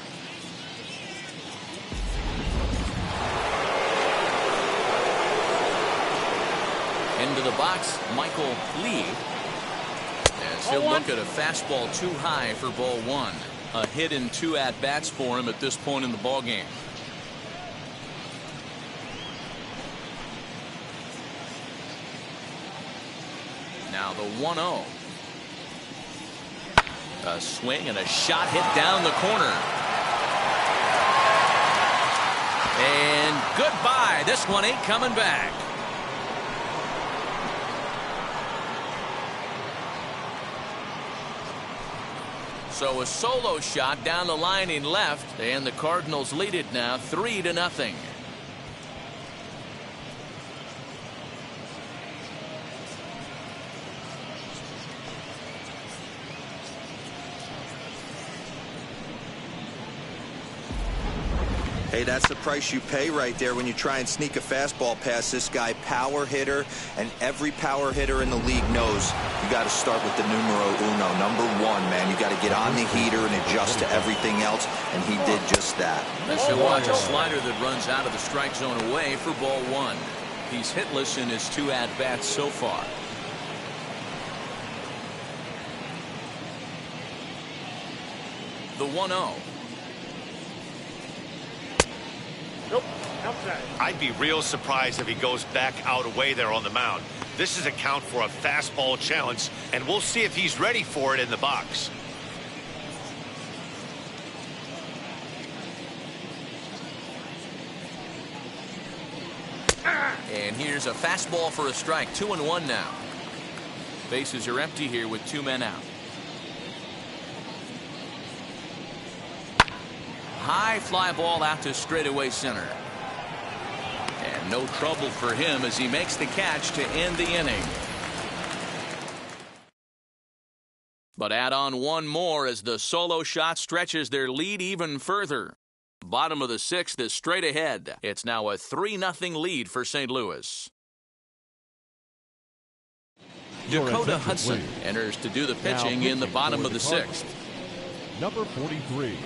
Into the box, Michaelis. As he'll look at a fastball too high for ball 1. A hit in 2 at-bats for him at this point in the ballgame. Now the 1-0. A swing and a shot hit down the corner. And goodbye. This one ain't coming back. So a solo shot down the line in left, and the Cardinals lead it now 3-0.
Hey, that's the price you pay right there when you try and sneak a fastball past this guy. Power hitter, and every power hitter in the league knows you got to start with the numero uno, number 1, man. You got to get on the heater and adjust to everything else, and he did just that.
Let's watch a slider that runs out of the strike zone away for ball 1. He's hitless in his 2 at-bats so far. The 1-0.
Nope, outside.
I'd be real surprised if he goes back out away there on the mound. This is a count for a fastball challenge, and we'll see if he's ready for it in the box.
And here's a fastball for a strike. 2-1 now. Bases are empty here with 2 men out. High fly ball out to straightaway center. And no trouble for him as he makes the catch to end the inning. But add on 1 more as the solo shot stretches their lead even further. Bottom of the 6th is straight ahead. It's now a 3-0 lead for St. Louis. Dakota Hudson enters to do the pitching in the bottom of the 6th.
Number 43.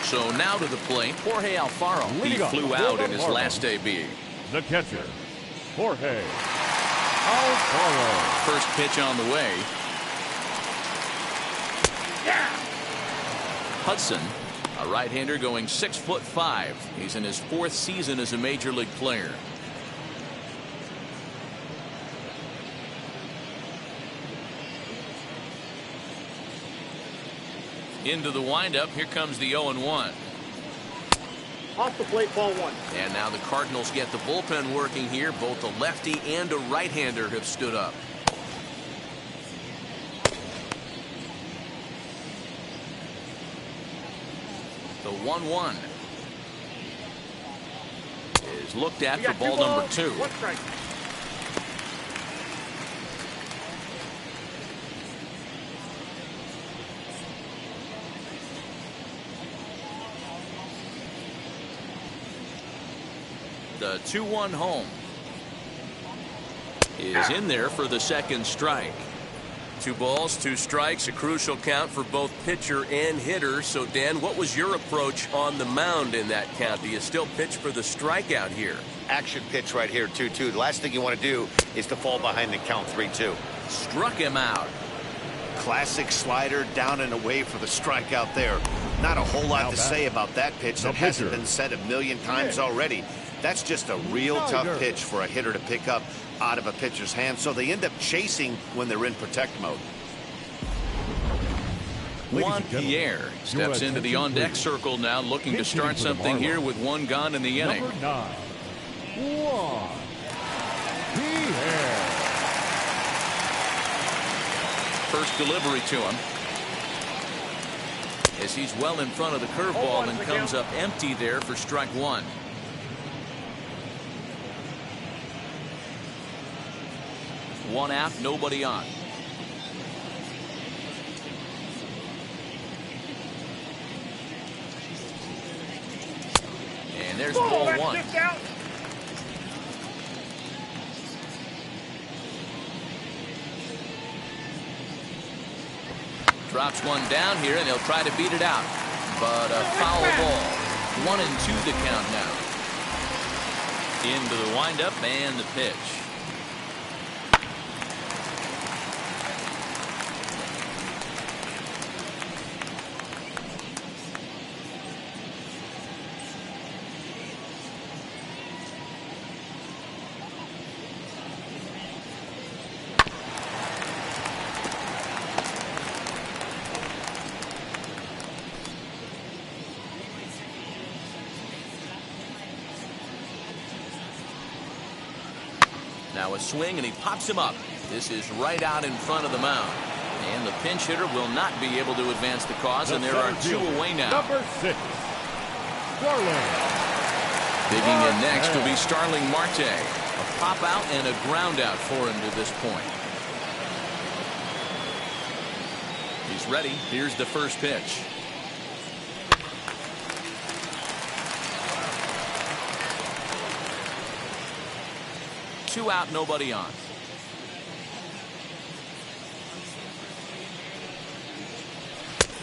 So now to the plate, Jorge Alfaro. He flew out in his last debut.
The catcher, Jorge Alfaro.
First pitch on the way. Hudson, a right-hander going 6'5". He's in his 4th season as a major league player. Into the windup. Here comes the 0-1.
Off the plate, ball 1.
And now the Cardinals get the bullpen working here. Both a lefty and a right-hander have stood up. The 1-1 is looked at for ball number 2.
1 strike.
The 2-1 home is in there for the second strike. 2 balls, 2 strikes, a crucial count for both pitcher and hitter. So, Dan, what was your approach on the mound in that count? Do you still pitch for the strikeout here?
Action pitch right here, 2-2. The last thing you want to do is to fall behind the count 3-2.
Struck him out.
Classic slider down and away for the strikeout there. Not a whole lot to say about that pitch that hasn't been said a million times already. That's just a real tough pitch for a hitter to pick up out of a pitcher's hand, so they end up chasing when they're in protect mode.
Juan Pierre steps into the on-deck circle now, looking to start something here with 1 gone in the inning.
Number 9, Juan Pierre.
First delivery to him, as he's well in front of the curveball and comes up empty there for strike 1. One out, nobody on. And there's ball 1. Drops one down here, and he'll try to beat it out. But a foul ball. 1-2 the count now. Into the windup and the pitch. Now a swing, and he pops him up. This is right out in front of the mound. And the pinch hitter will not be able to advance the cause, and there are 2 away now.
Number 6, Starling.
Digging in next will be Starling Marte. A pop out and a ground out for him to this point. He's ready. Here's the first pitch. Two out, nobody on.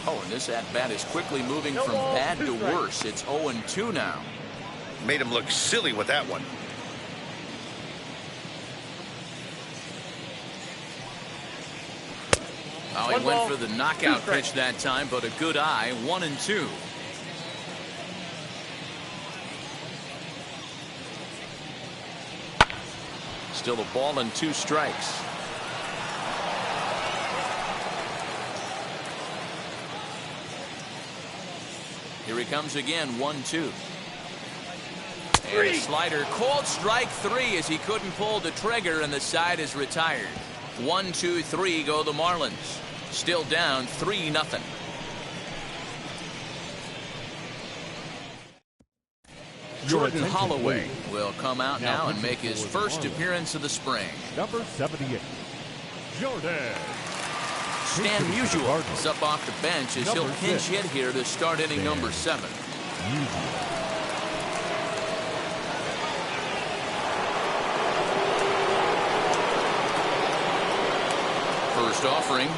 Oh, and this at-bat is quickly moving from bad to worse. It's 0-2 now.
Made him look silly with that one.
Oh, he went for the knockout pitch that time, but a good eye. 1-2. Still a ball and 2 strikes. Here he comes again. 1-2. And a slider. Called strike 3 as he couldn't pull the trigger, and the side is retired. 1-2-3 go the Marlins. Still down 3-0. Jordan Holloway will come out now and make his first appearance of the spring.
Number 78, Jordan.
Stan Musial is up off the bench as he'll pinch hit here to start inning number 7. First offering.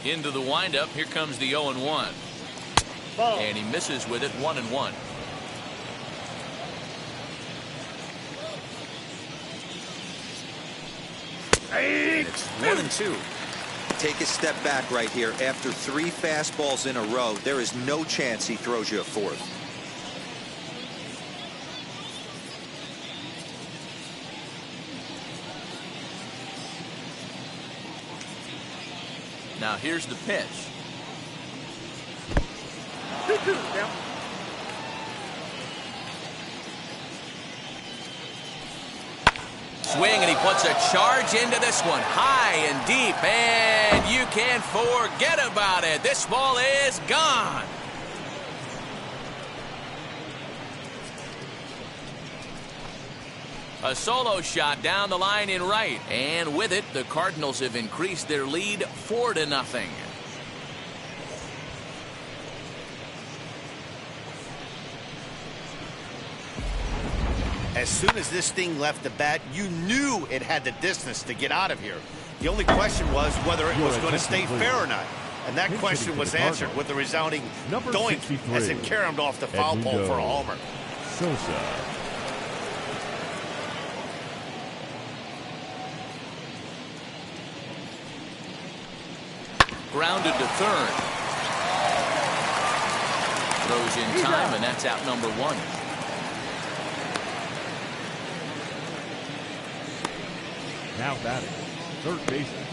Into the windup. Here comes the 0-1.
Ball.
And he misses with it, 1-1. And it's 1-2.
Take a step back right here. After 3 fastballs in a row, there is no chance he throws you a 4th.
Now here's the pitch.
2-2 count.
Swing, and he puts a charge into this one, high and deep, and you can't forget about it. This ball is gone. A solo shot down the line in right, and with it, the Cardinals have increased their lead 4-0.
As soon as this thing left the bat, you knew it had the distance to get out of here. The only question was whether it was going to stay fair or not. And that question was answered with a resounding doink as it caromed off the foul pole for a homer.
Sosa.
Grounded to third. Throws in time, and that's out number 1.
Now batting, third baseman,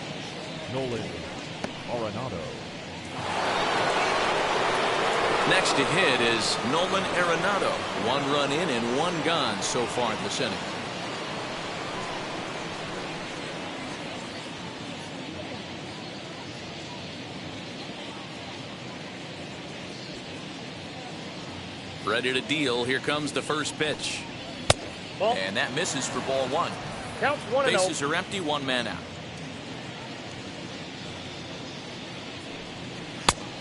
Nolan Arenado.
Next to hit is Nolan Arenado. 1 run in and 1 gone so far this inning. Ready to deal. Here comes the first pitch.
Ball.
And that misses for ball 1.
Counts 1-0.
Bases are empty, 1 man out.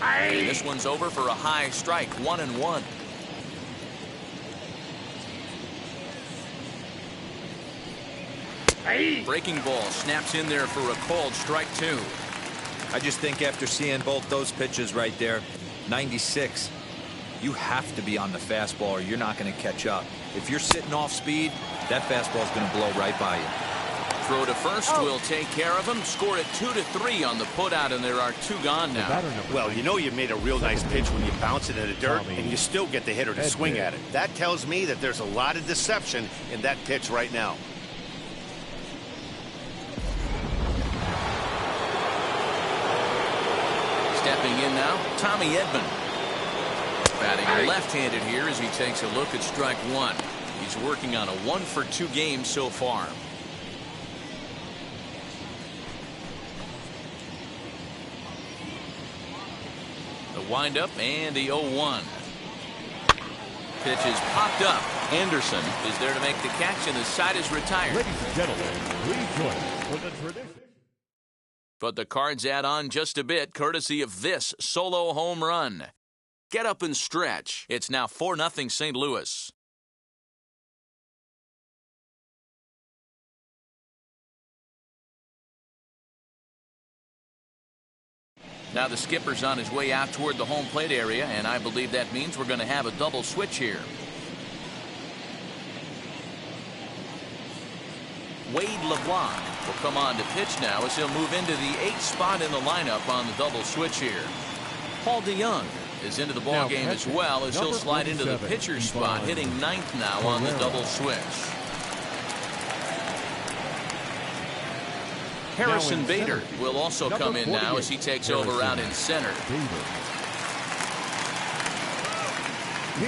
And this one's over for a high strike, 1-1. Breaking ball snaps in there for a called strike 2.
I just think after seeing both those pitches right there, 96, you have to be on the fastball or you're not going to catch up. If you're sitting off speed, that fastball is going to blow right by you.
Throw to first will take care of him. Score it 2-3 on the putout, and there are 2 gone now.
Well, you know you made a real nice pitch when you bounce it in the dirt and you still get the hitter to swing at it. That tells me that there's a lot of deception in that pitch right now.
Stepping in now, Tommy Edman. Batting left-handed here as he takes a look at strike 1. He's working on a 1-for-2 game so far. The windup and the 0-1. Pitch is popped up. Anderson is there to make the catch, and the side is retired.
Ladies and gentlemen, please join us for the tradition.
But the Cards add on just a bit, courtesy of this solo home run. Get up and stretch. It's now 4-0 St. Louis. Now the skipper's on his way out toward the home plate area, and I believe that means we're going to have a double switch here. Wade LeBlanc will come on to pitch now as he'll move into the 8th spot in the lineup on the double switch here. Paul DeYoung is into the ball game as well as he'll slide into the pitcher's spot, hitting 9th now on the double switch. Harrison Bader will also come in now as he takes over out in center.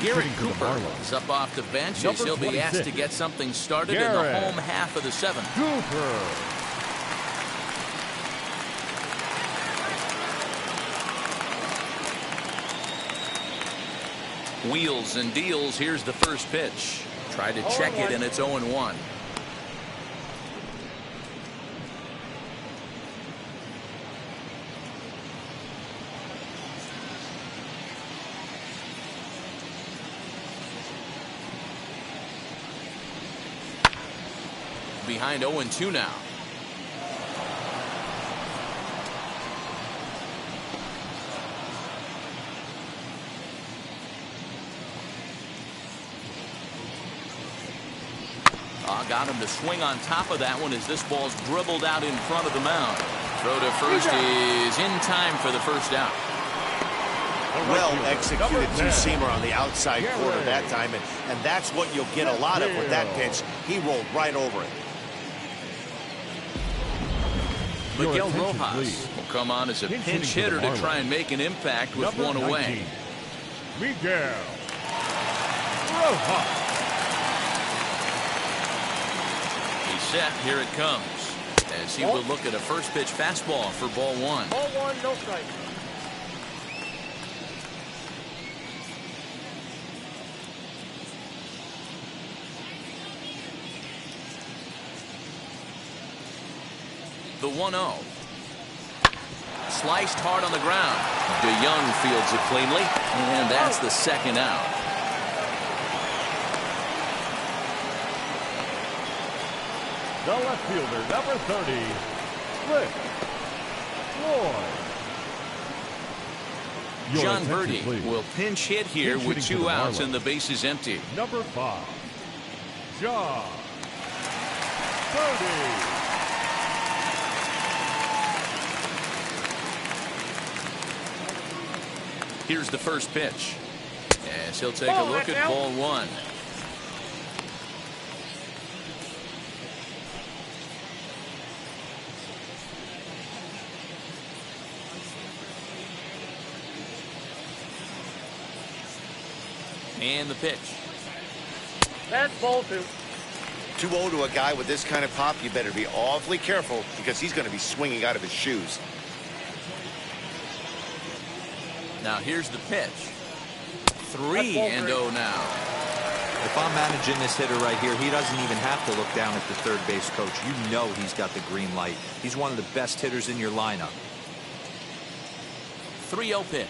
Garrett Cooper is up off the bench as he'll be asked to get something started in the home half of the 7th. Wheels and deals. Here's the first pitch. Try to check it, and it's 0-1. Behind 0-2 now. Got him to swing on top of that one as this ball's dribbled out in front of the mound. Throw to first is in time for the first out.
Well executed two-seamer on the outside corner that time, and that's what you'll get a lot of with that pitch. He rolled right over it.
Miguel Rojas will come on as a pinch hitter to try and make an impact with one away.
Miguel Rojas.
He's set. Here it comes. As he will look at a first pitch fastball for ball one.
Ball one, no strike.
The 1-0. Sliced hard on the ground. DeYoung fields it cleanly, and that's the second out.
The left fielder, number 30, Rick Floyd.
John Birdie will pinch hit here with 2 outs and the bases empty.
Number 5, John Birdie.
Here's the first pitch. As he'll take a look at ball one. And the pitch.
That's ball two.
2-0 to a guy with this kind of pop, you better be awfully careful because he's going to be swinging out of his shoes.
Now here's the pitch. 3-0 now.
If I'm managing this hitter right here, he doesn't even have to look down at the third base coach. You know he's got the green light. He's one of the best hitters in your lineup.
3-0 pitch.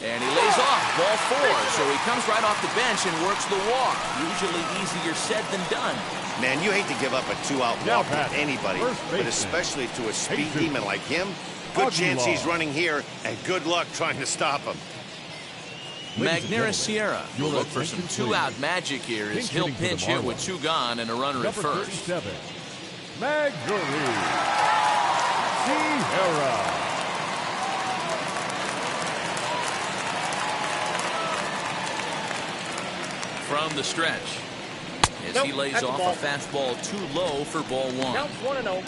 And he lays off ball 4, so he comes right off the bench and works the walk. Usually easier said than done.
Man, you hate to give up a 2-out walk to anybody, but especially to a speed demon like him. Good chance he's running here, and good luck trying to stop him.
Magneuris Sierra will look for some 2-out magic here as he'll pinch hit with 2 gone and a runner at first.
37, Magneuris Sierra.
From the stretch, as he lays off a fastball too low for ball 1.
Counts 1-0.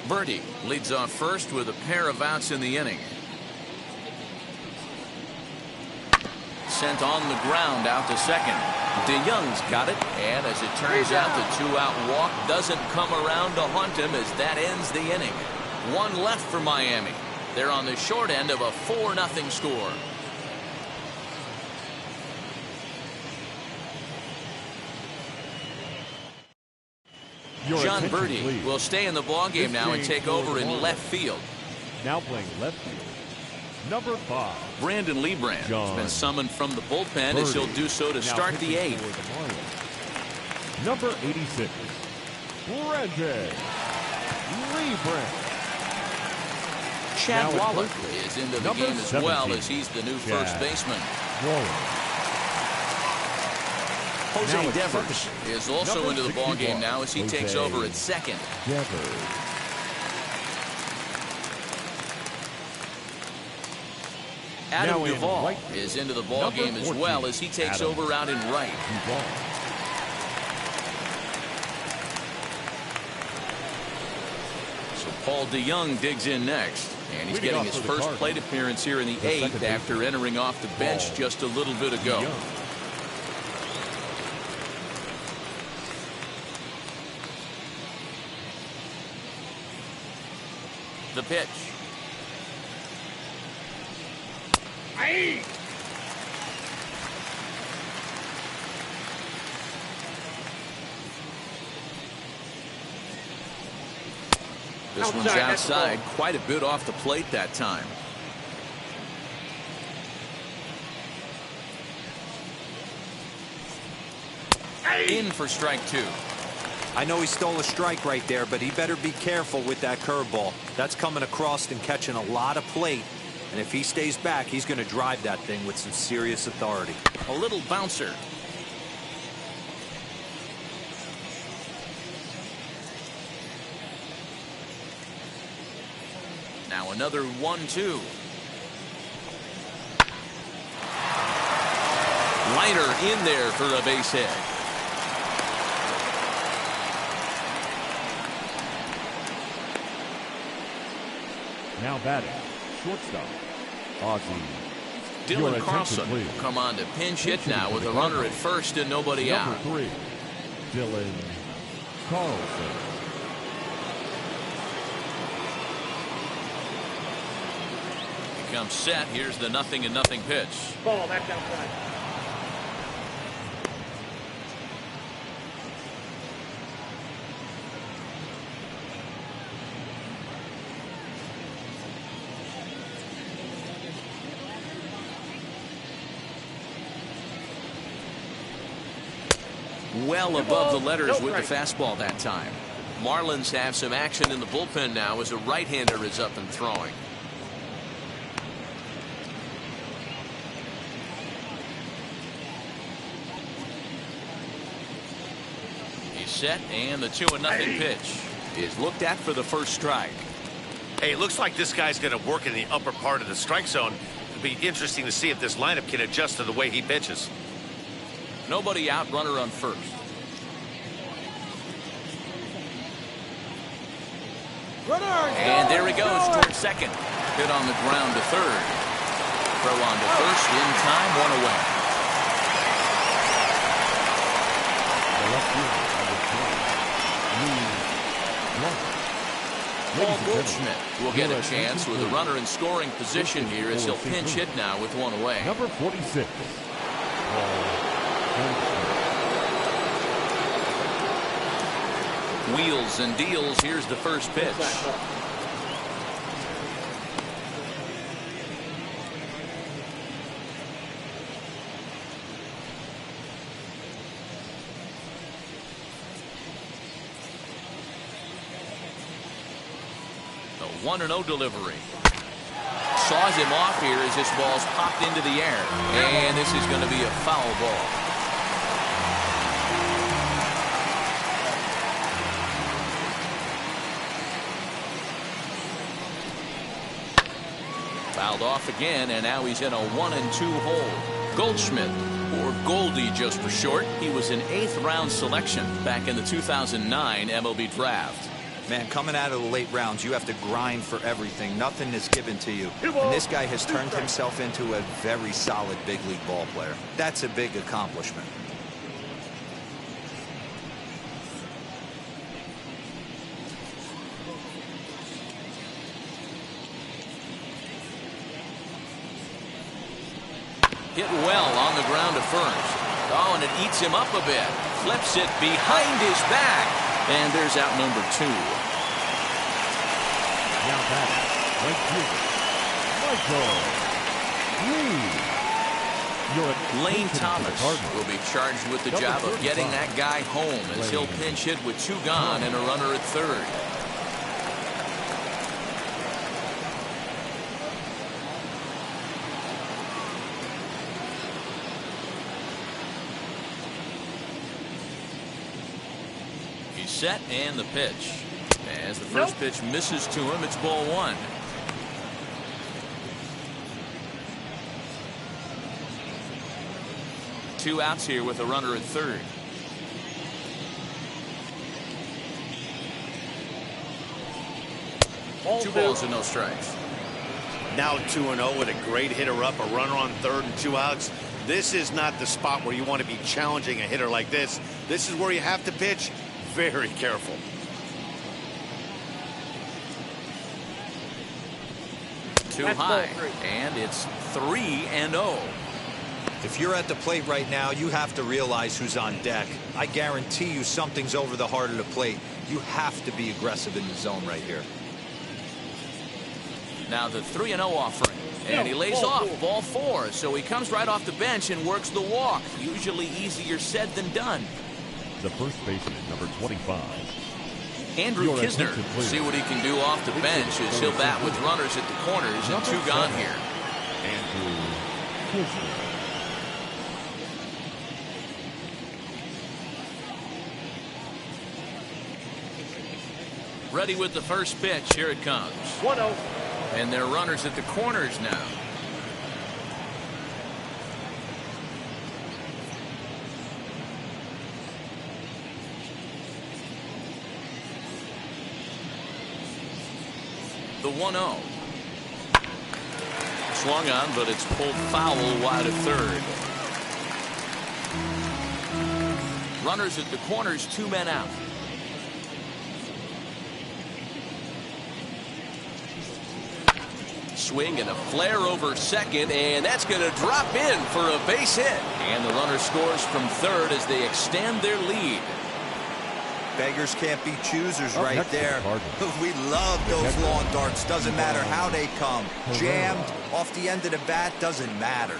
Birdie leads off first with a pair of outs in the inning. Sent on the ground out to second. DeYoung's got it, and as it turns out, the 2-out walk doesn't come around to haunt him as that ends the inning. 1 left for Miami. They're on the short end of a 4-0 score. John Birdie will stay in the ballgame now and take over in left field.
Now playing left field, number 5.
Brandon Liebrand has been summoned from the bullpen as he'll do so to start the 8th.
Number 86, Brandon Liebrand.
Chad Wallach is into the game as well as he's the new first baseman. Jose Devers is also into the ballgame now as he takes over at second. Adam Duvall is into the ballgame as well as he takes over out in right. So Paul DeYoung digs in next, and he's getting his first plate appearance here in the 8th after entering off the bench just a little bit ago. The pitch.
Aye.
This one's outside, quite a bit off the plate that time. In for strike 2.
I know he stole a strike right there, but he better be careful with that curveball. That's coming across and catching a lot of plate, And if he stays back, he's going to drive that thing with some serious authority.
A little bouncer. Now another 1-2. Liner in there for a base hit.
Now batting, shortstop, Ozzy.
Dylan Carlson will come on to pinch hit now with a runner at first and nobody out.
Number 3, Dylan Carlson.
He comes set. Here's the 0-0 pitch.
Ball back outside.
Well above the letters with the fastball that time. Marlins have some action in the bullpen now as a right-hander is up and throwing. He's set, and the 2-0 pitch is looked at for the first strike.
Hey, it looks like this guy's going to work in the upper part of the strike zone. It'll be interesting to see if this lineup can adjust to the way he pitches.
Nobody out, runner on first. And there he goes towards second. Hit on the ground to third. Throw on to first in time, 1 away. Paul Goldschmidt will get a chance with a runner in scoring position here as he'll pinch hit now with 1 away.
Number 46.
Wheels and deals. Here's the first pitch. The 1-0 delivery. Saws him off here as this ball's popped into the air. And this is going to be a foul ball. Fouled off again, and now he's in a 1-2 hole. Goldschmidt, or Goldie just for short, he was an 8th round selection back in the 2009 MLB draft.
Man, coming out of the late rounds, you have to grind for everything. Nothing is given to you. And this guy has turned himself into a very solid big league ball player. That's a big accomplishment.
Hit well on the ground to first. Oh, and it eats him up a bit. Flips it behind his back. And there's out number 2.
Now batting, right fielder,
Lane Thomas will be charged with the job of getting that guy home as he'll pinch hit with 2 gone and a runner at third. Set and the pitch. As the first pitch misses to him, it's ball 1. Two outs here with a runner at third. Two balls and no strikes.
Now 2-0 with a great hitter up, a runner on third and 2 outs. This is not the spot where you want to be challenging a hitter like this. This is where you have to pitch very careful.
Too high, and it's 3-0.
If you're at the plate right now, you have to realize who's on deck. I guarantee you something's over the heart of the plate. You have to be aggressive in the zone right here.
Now the 3-0 offering, and he lays off ball 4, so he comes right off the bench and works the walk. Usually easier said than done.
The first baseman, number 25.
Andrew Kisner, see what he can do off the bench as he'll bat with runners at the corners and 2 gone here. Ready with the first pitch. Here it comes.
1-0.
And they're runners at the corners now. The 1-0. Swung on, but it's pulled foul wide of third. Runners at the corners, 2 men out. Swing and a flare over second, and that's going to drop in for a base hit. And the runner scores from third as they extend their lead.
Beggars can't be choosers right there. We love those lawn darts. Doesn't matter how they come. Jammed off the end of the bat, doesn't matter.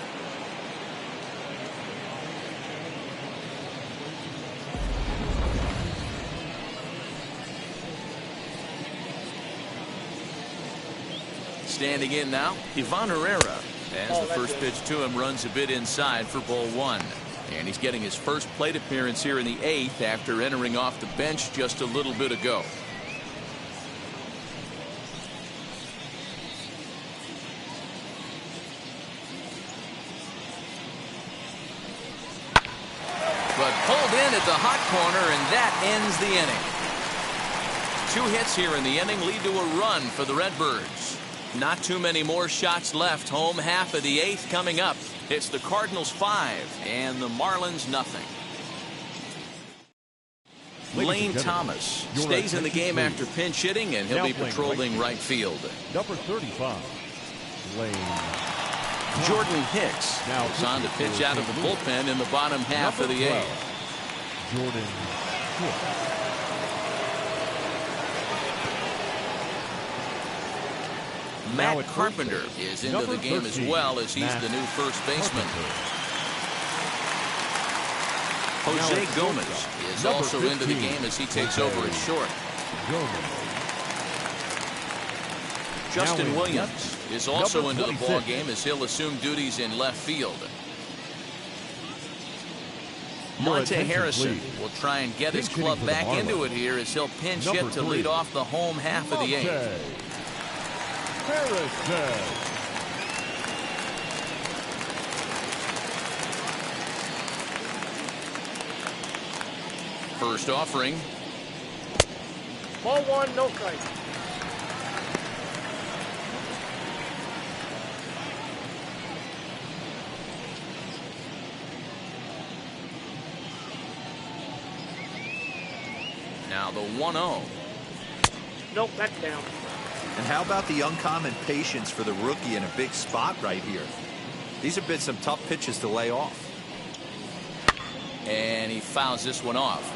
Standing in now, Ivan Herrera. As the first pitch to him runs a bit inside for ball 1. And he's getting his first plate appearance here in the 8th after entering off the bench just a little bit ago. But pulled in at the hot corner, and that ends the inning. 2 hits here in the inning lead to a run for the Redbirds. Not too many more shots left. Home half of the 8th coming up. It's the Cardinals 5 and the Marlins nothing. Lane Thomas stays in the game after pinch hitting, and he'll be patrolling right field.
Number 35, Lane.
Jordan Hicks is on to pitch out of the bullpen in the bottom half of the 8th.
Jordan Hicks.
Matt Carpenter is into the game as well, as he's the new first baseman. Jose Gomez is also into the game as he takes over at short. Justin Williams is also into the ball game as he'll assume duties in left field. Monte Harrison will try and get his club back into it here as he'll pinch hit to lead off the home half of the 8th. First offering.
Ball 1, no strike.
Now the 1-0.
Nope, that's down.
And how about the uncommon patience for the rookie in a big spot right here? These have been some tough pitches to lay off.
And he fouls this one off.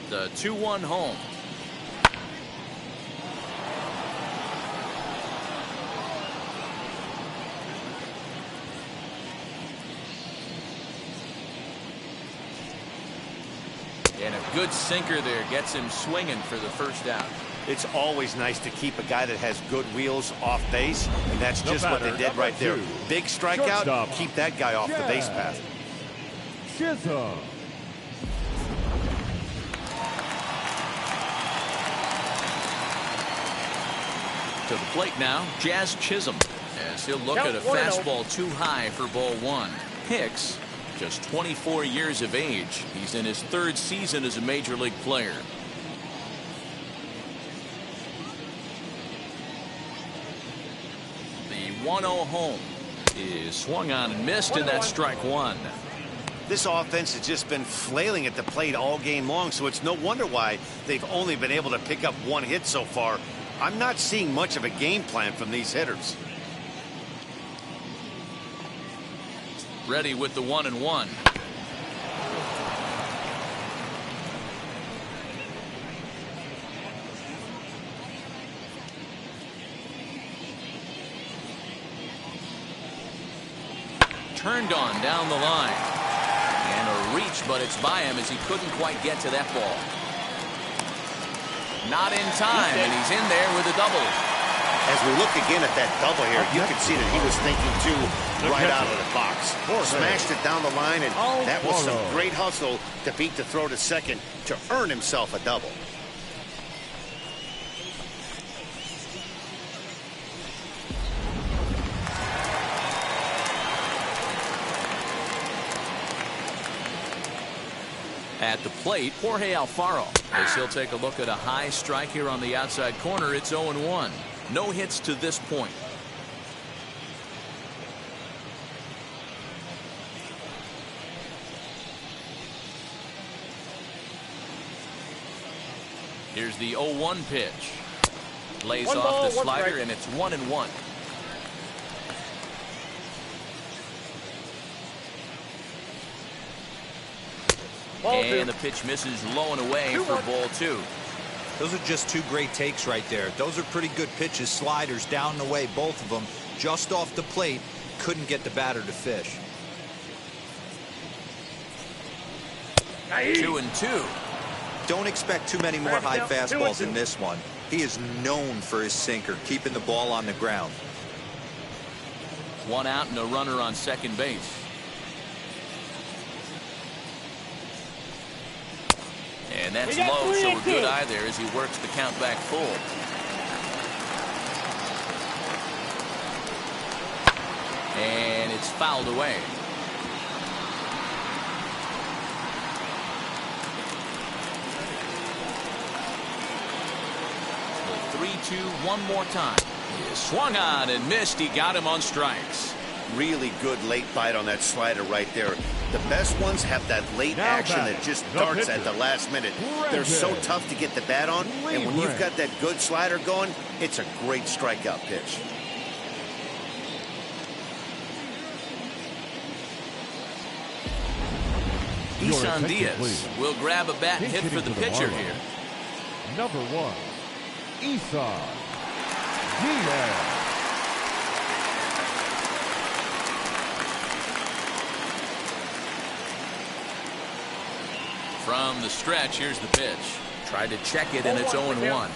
The 2-1 home. And a good sinker there gets him swinging for the first out.
It's always nice to keep a guy that has good wheels off base, and that's just what they did right there. Big strikeout, keep that guy off the base path.
Chisholm.
To the plate now, Jazz Chisholm, as he'll look at a fastball too high for ball 1. Hicks, just 24 years of age. He's in his 3rd season as a major league player. The 1-0 home is swung on and missed, and that's strike 1.
This offense has just been flailing at the plate all game long, so it's no wonder why they've only been able to pick up 1 hit so far. I'm not seeing much of a game plan from these hitters.
Ready with the 1-1. Turned on down the line. And a reach, but it's by him as he couldn't quite get to that ball. Not in time, and he's in there with a double.
As we look again at that double here, you can see that he was thinking, too, right out of the box. Smashed it down the line, and that was some great hustle to beat the throw to second to earn himself a double.
At the plate, Jorge Alfaro. As he'll take a look at a high strike here on the outside corner, it's 0-1. No hits to this point. Here's the 0-1 pitch. Lays off the slider, and it's 1-1. And the pitch misses low and away for ball 2.
Those are just 2 great takes right there. Those are pretty good pitches. Sliders down and away, both of them. Just off the plate. Couldn't get the batter to fish.
2-2.
Don't expect too many more high fastballs in this one. He is known for his sinker, keeping the ball on the ground.
1 out and a runner on second base. And that's low, so a good eye there as he works the count back full. And it's fouled away. The 3-2 one more time. He swung on and missed. He got him on strikes.
Really good late bite on that slider right there. The best ones have that late action that just darts at the last minute. They're so tough to get the bat on, and when you've got that good slider going, it's a great strikeout pitch.
Isan Diaz will grab a bat and hit for the pitcher here.
Number 1, Isan Diaz.
From the stretch, here's the pitch. Tried to check it, and it's 0-1.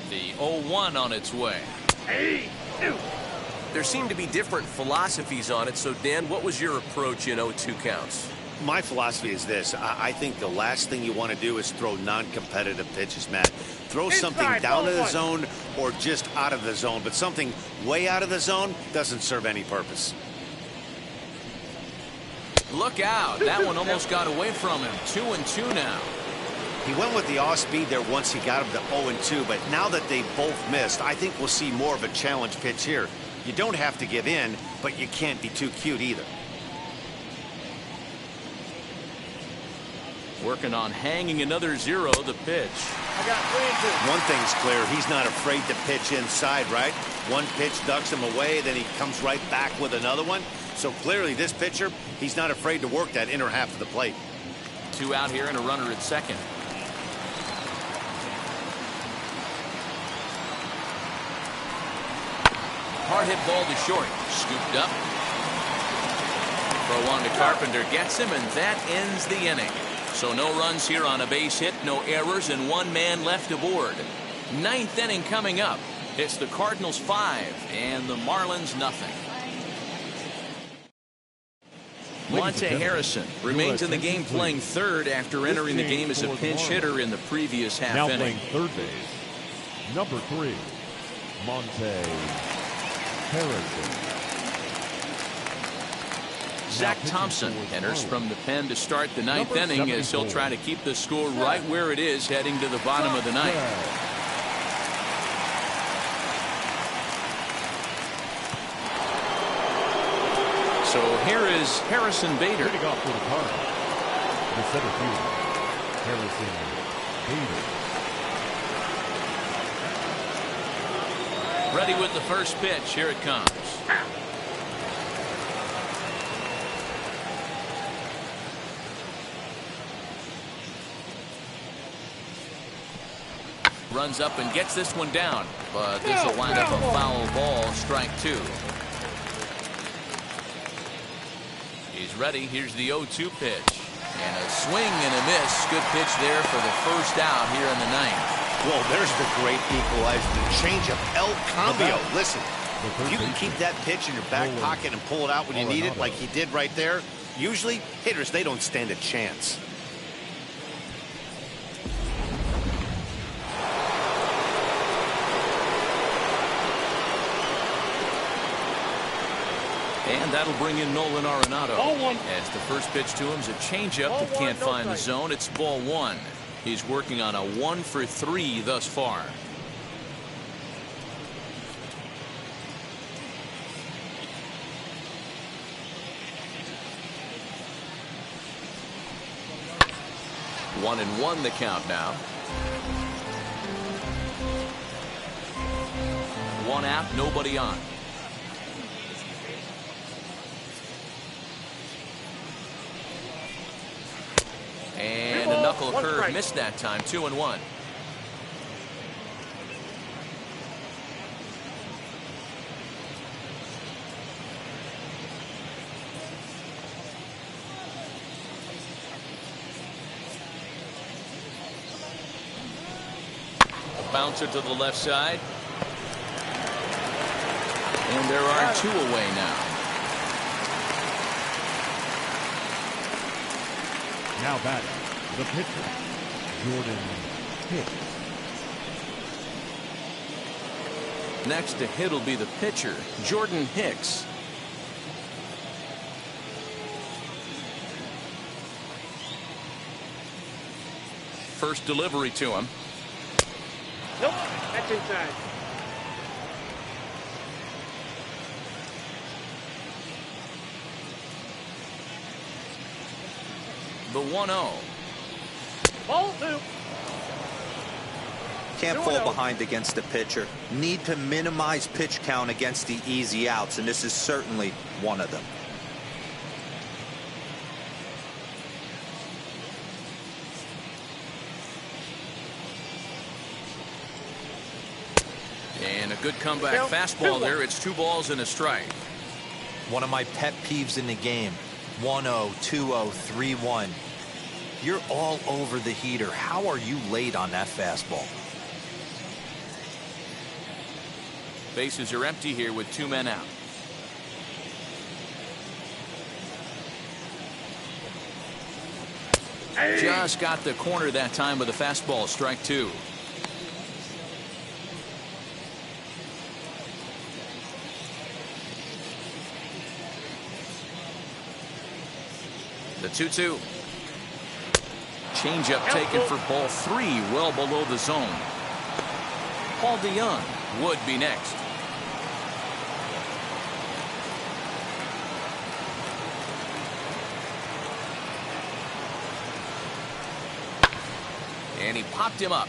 The 0-1 on its way.
There seem to be different philosophies on it, so Dan, what was your approach in 0-2 counts?
My philosophy is this. I think the last thing you want to do is throw non-competitive pitches, Matt. Throw something down to the zone or just out of the zone, but something way out of the zone doesn't serve any purpose.
Look out. That one almost got away from him. 2-2 now.
He went with the off speed there once he got him to 0-2, but now that they both missed, I think we'll see more of a challenge pitch here. You don't have to give in, but you can't be too cute either.
Working on hanging another 0, the pitch.
I got 3-2.
One thing's clear, he's not afraid to pitch inside, right? One pitch ducks him away, then he comes right back with another one. So clearly this pitcher, he's not afraid to work that inner half of the plate.
2 out here and a runner at second. Hard hit ball to short. Scooped up. Throw on to Carpenter. Gets him, and that ends the inning. So no runs here on a base hit, no errors, and 1 man left aboard. 9th inning coming up. It's the Cardinals 5 and the Marlins nothing. Monte Harrison remains in the game playing third after entering the game as a pinch hitter in the previous half
now
inning.
playing third base, number 3, Monte Harrison.
Zach Thompson enters from the pen to start the 9th inning as he'll try to keep the score right where it is heading to the bottom of the 9th. So here is Harrison Bader.
Hitting off for the Cardinals, the center fielder, Harrison Bader.
Ready with the first pitch. Here it comes. runs up and gets this one down, but this will wind up a foul ball, strike 2. He's ready. Here's the 0-2 pitch. And a swing and a miss. Good pitch there for the first out here in the 9th.
Well, there's the great equalizer, the changeup, El Cambio. Listen, if you can keep that pitch in your back pocket and pull it out when you need it like he did right there, usually hitters, they don't stand a chance.
And that'll bring in Nolan Arenado. As the first pitch to him is a changeup that can't find the zone. It's ball 1. He's working on a 1 for 3 thus far. One and 1 the count now. One out, nobody on. And a knuckle curve missed that time. 2-1. A bouncer to the left side. And there are 2 away now.
Now batting, the pitcher, Jordan Hicks.
Next to hit will be the pitcher, Jordan Hicks. First delivery to him.
Nope, that's inside.
The 1-0.
Ball 2.
Can't fall behind against the pitcher. Need to minimize pitch count against the easy outs, and this is certainly one of them.
And a good comeback fastball there. It's 2 balls and a strike.
One of my pet peeves in the game. 1-0, 2-0, 3-1. You're all over the heater. How are you late on that fastball?
Bases are empty here with 2 men out. Just got the corner that time with a fastball. Strike 2. The 2-2. Changeup taken for ball 3, well below the zone. Paul DeYoung would be next. And he popped him up.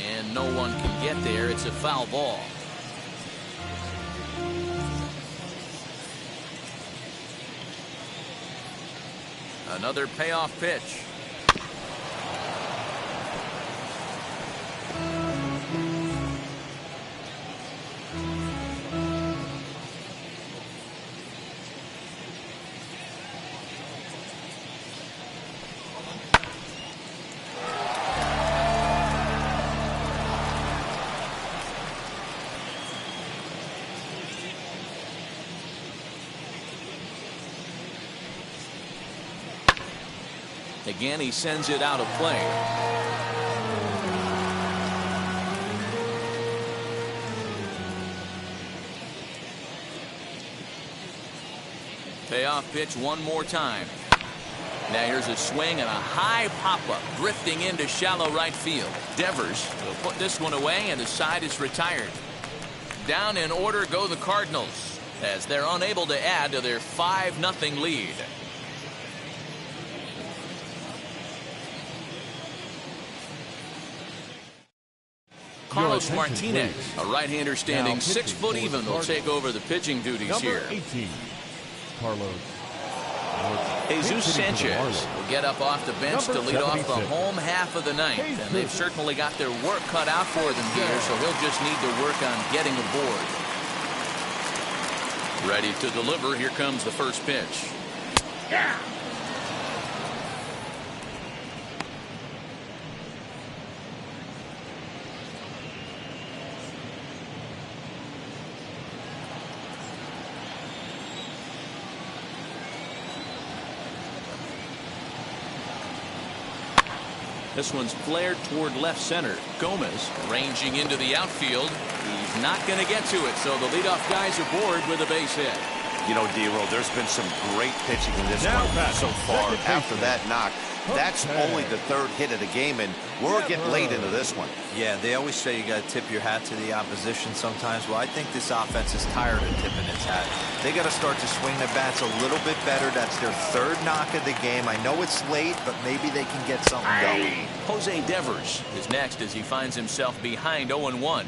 And no one can get there. It's a foul ball. Another payoff pitch. Again, he sends it out of play. Payoff pitch one more time. Now here's a swing and a high pop-up drifting into shallow right field. Devers will put this one away, and the side is retired. Down in order go the Cardinals as they're unable to add to their 5-0 lead. Carlos Martinez, a right-hander standing 6 foot even, will take over the pitching duties
Number
here.
18, Carlos
Jesus Sanchez will get up off the bench to lead off the home half of the ninth. And they've certainly got their work cut out for them here, so he'll just need to work on getting aboard. Ready to deliver. Here comes the first pitch.
Yeah.
This one's flared toward left center. Gomez ranging into the outfield. He's not going to get to it, so the leadoff guy's aboard with a base hit.
You know, D-Roll, there's been some great pitching in this one so far. After that knock, that's only the third hit of the game, and we're getting late into this one.
Yeah, they always say you got to tip your hat to the opposition sometimes. Well, I think this offense is tired of tipping its hat. They got to start to swing the bats a little bit better. That's their third knock of the game. I know it's late, but maybe they can get something going.
Jose Devers is next as he finds himself behind 0-1.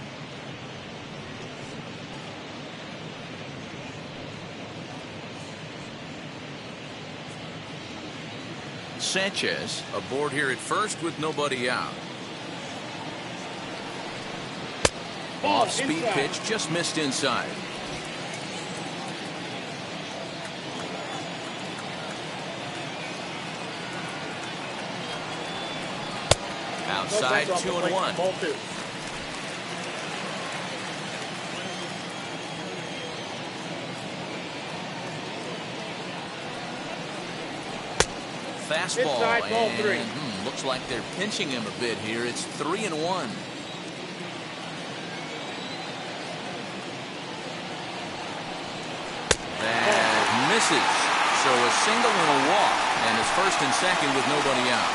Sanchez aboard here at first with nobody out. Off-speed pitch just missed inside. Outside, 2-1.
Ball two.
Fastball,
Inside, ball three.
And looks like they're pinching him a bit here. It's 3-1. That misses. So a single and a walk, and it's first and second with nobody out.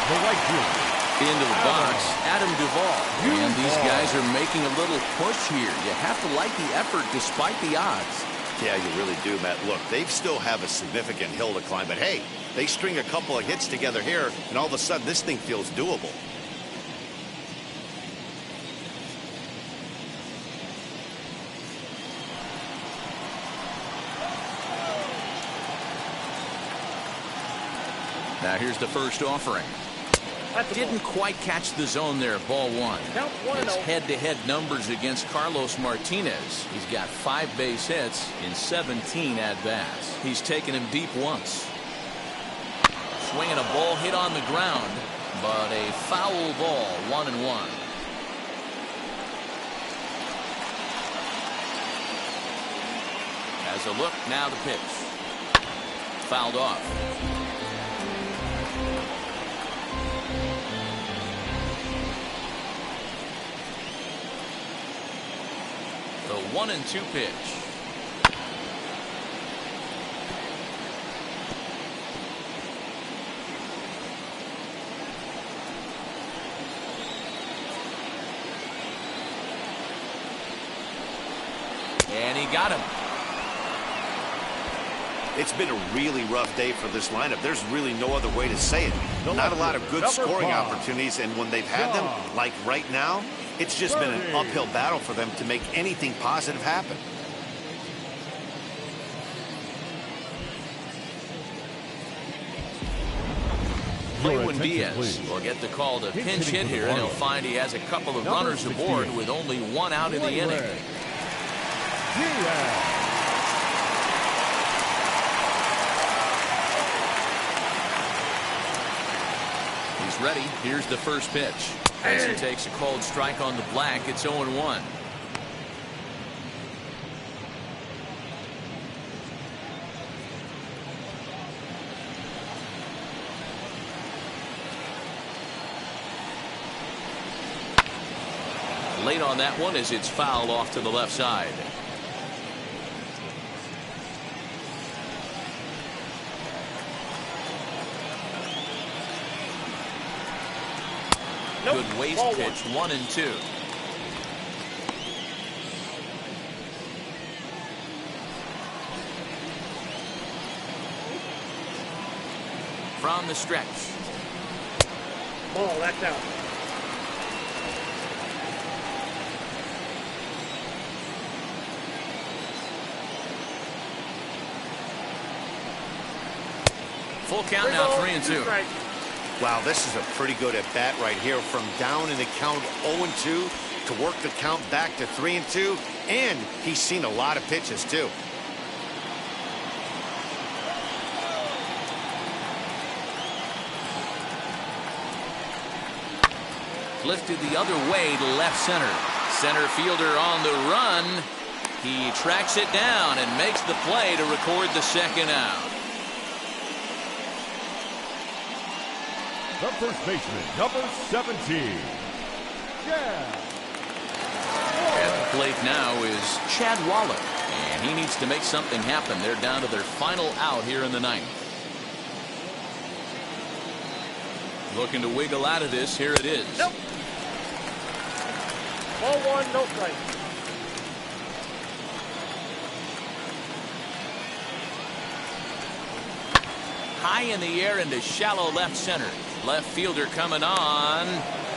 The right fielder.
Into the box, Adam Duvall. And these guys are making a little push here. You have to like the effort despite the odds.
Yeah, you really do, Matt. Look, they still have a significant hill to climb, but hey, they string a couple of hits together here, and all of a sudden this thing feels doable.
Now here's the first offering. Didn't quite catch the zone there. Ball one. His head-to-head numbers against Carlos Martinez. He's got 5 base hits in 17 at-bats. He's taken him deep once. Swinging a ball hit on the ground, but a foul ball, 1-1. As a look, now the pitch. Fouled off. The 1-2 pitch. And he got him.
It's been a really rough day for this lineup. There's really no other way to say it. Not a lot of good scoring opportunities, and when they've had them, like right now, it's just been an uphill battle for them to make anything positive happen.
Lewin Diaz will get the call to pinch hit here, and he'll find he has a couple of runners aboard with only 1 out in the inning. He's ready. Here's the first pitch. As he takes a cold strike on the black, it's 0-1. Late on that one as it's fouled off to the left side. Good waist pitch, 1-2. From the stretch.
Ball, that's out.
Full count now, 3-2.
Wow, this is a pretty good at-bat right here. From down in the count 0-2 to work the count back to 3-2. And he's seen a lot of pitches, too.
Lifted the other way to left center. Center fielder on the run. He tracks it down and makes the play to record the second out.
The first baseman, number 17. Yeah.
At the plate now is Chad Wallach, and he needs to make something happen. They're down to their final out here in the ninth. Looking to wiggle out of this. Here it is.
Nope. Ball one, no strike.
High in the air into shallow left center. Left fielder coming on,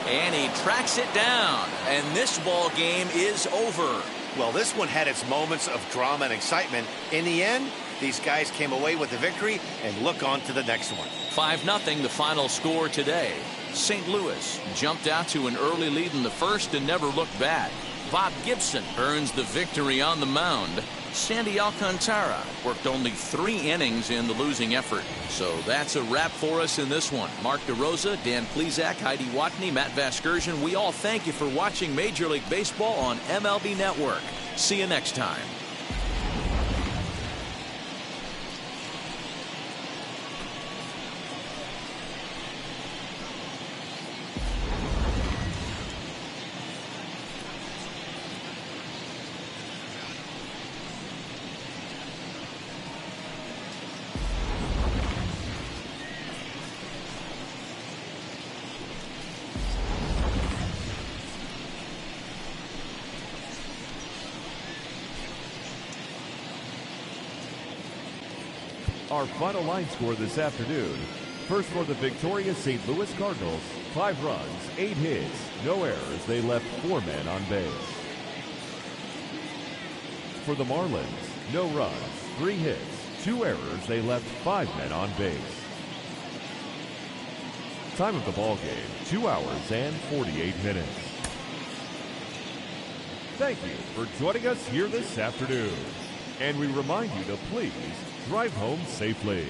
and he tracks it down. And this ball game is over.
Well, this one had its moments of drama and excitement. In the end, these guys came away with the victory, and look on to the next one.
5-0 the final score today. St. Louis jumped out to an early lead in the first and never looked back. Bob Gibson earns the victory on the mound. Sandy Alcantara worked only 3 innings in the losing effort. So that's a wrap for us in this one. Mark DeRosa, Dan Plesac, Heidi Watney, Matt Vasgersian, we all thank you for watching Major League Baseball on MLB Network. See you next time.
Our final line score this afternoon. First for the victorious St. Louis Cardinals, 5 runs, 8 hits, no errors. They left 4 men on base. For the Marlins, no runs, 3 hits, 2 errors. They left 5 men on base. Time of the ball game, 2 hours and 48 minutes. Thank you for joining us here this afternoon. And we remind you to please drive home safely.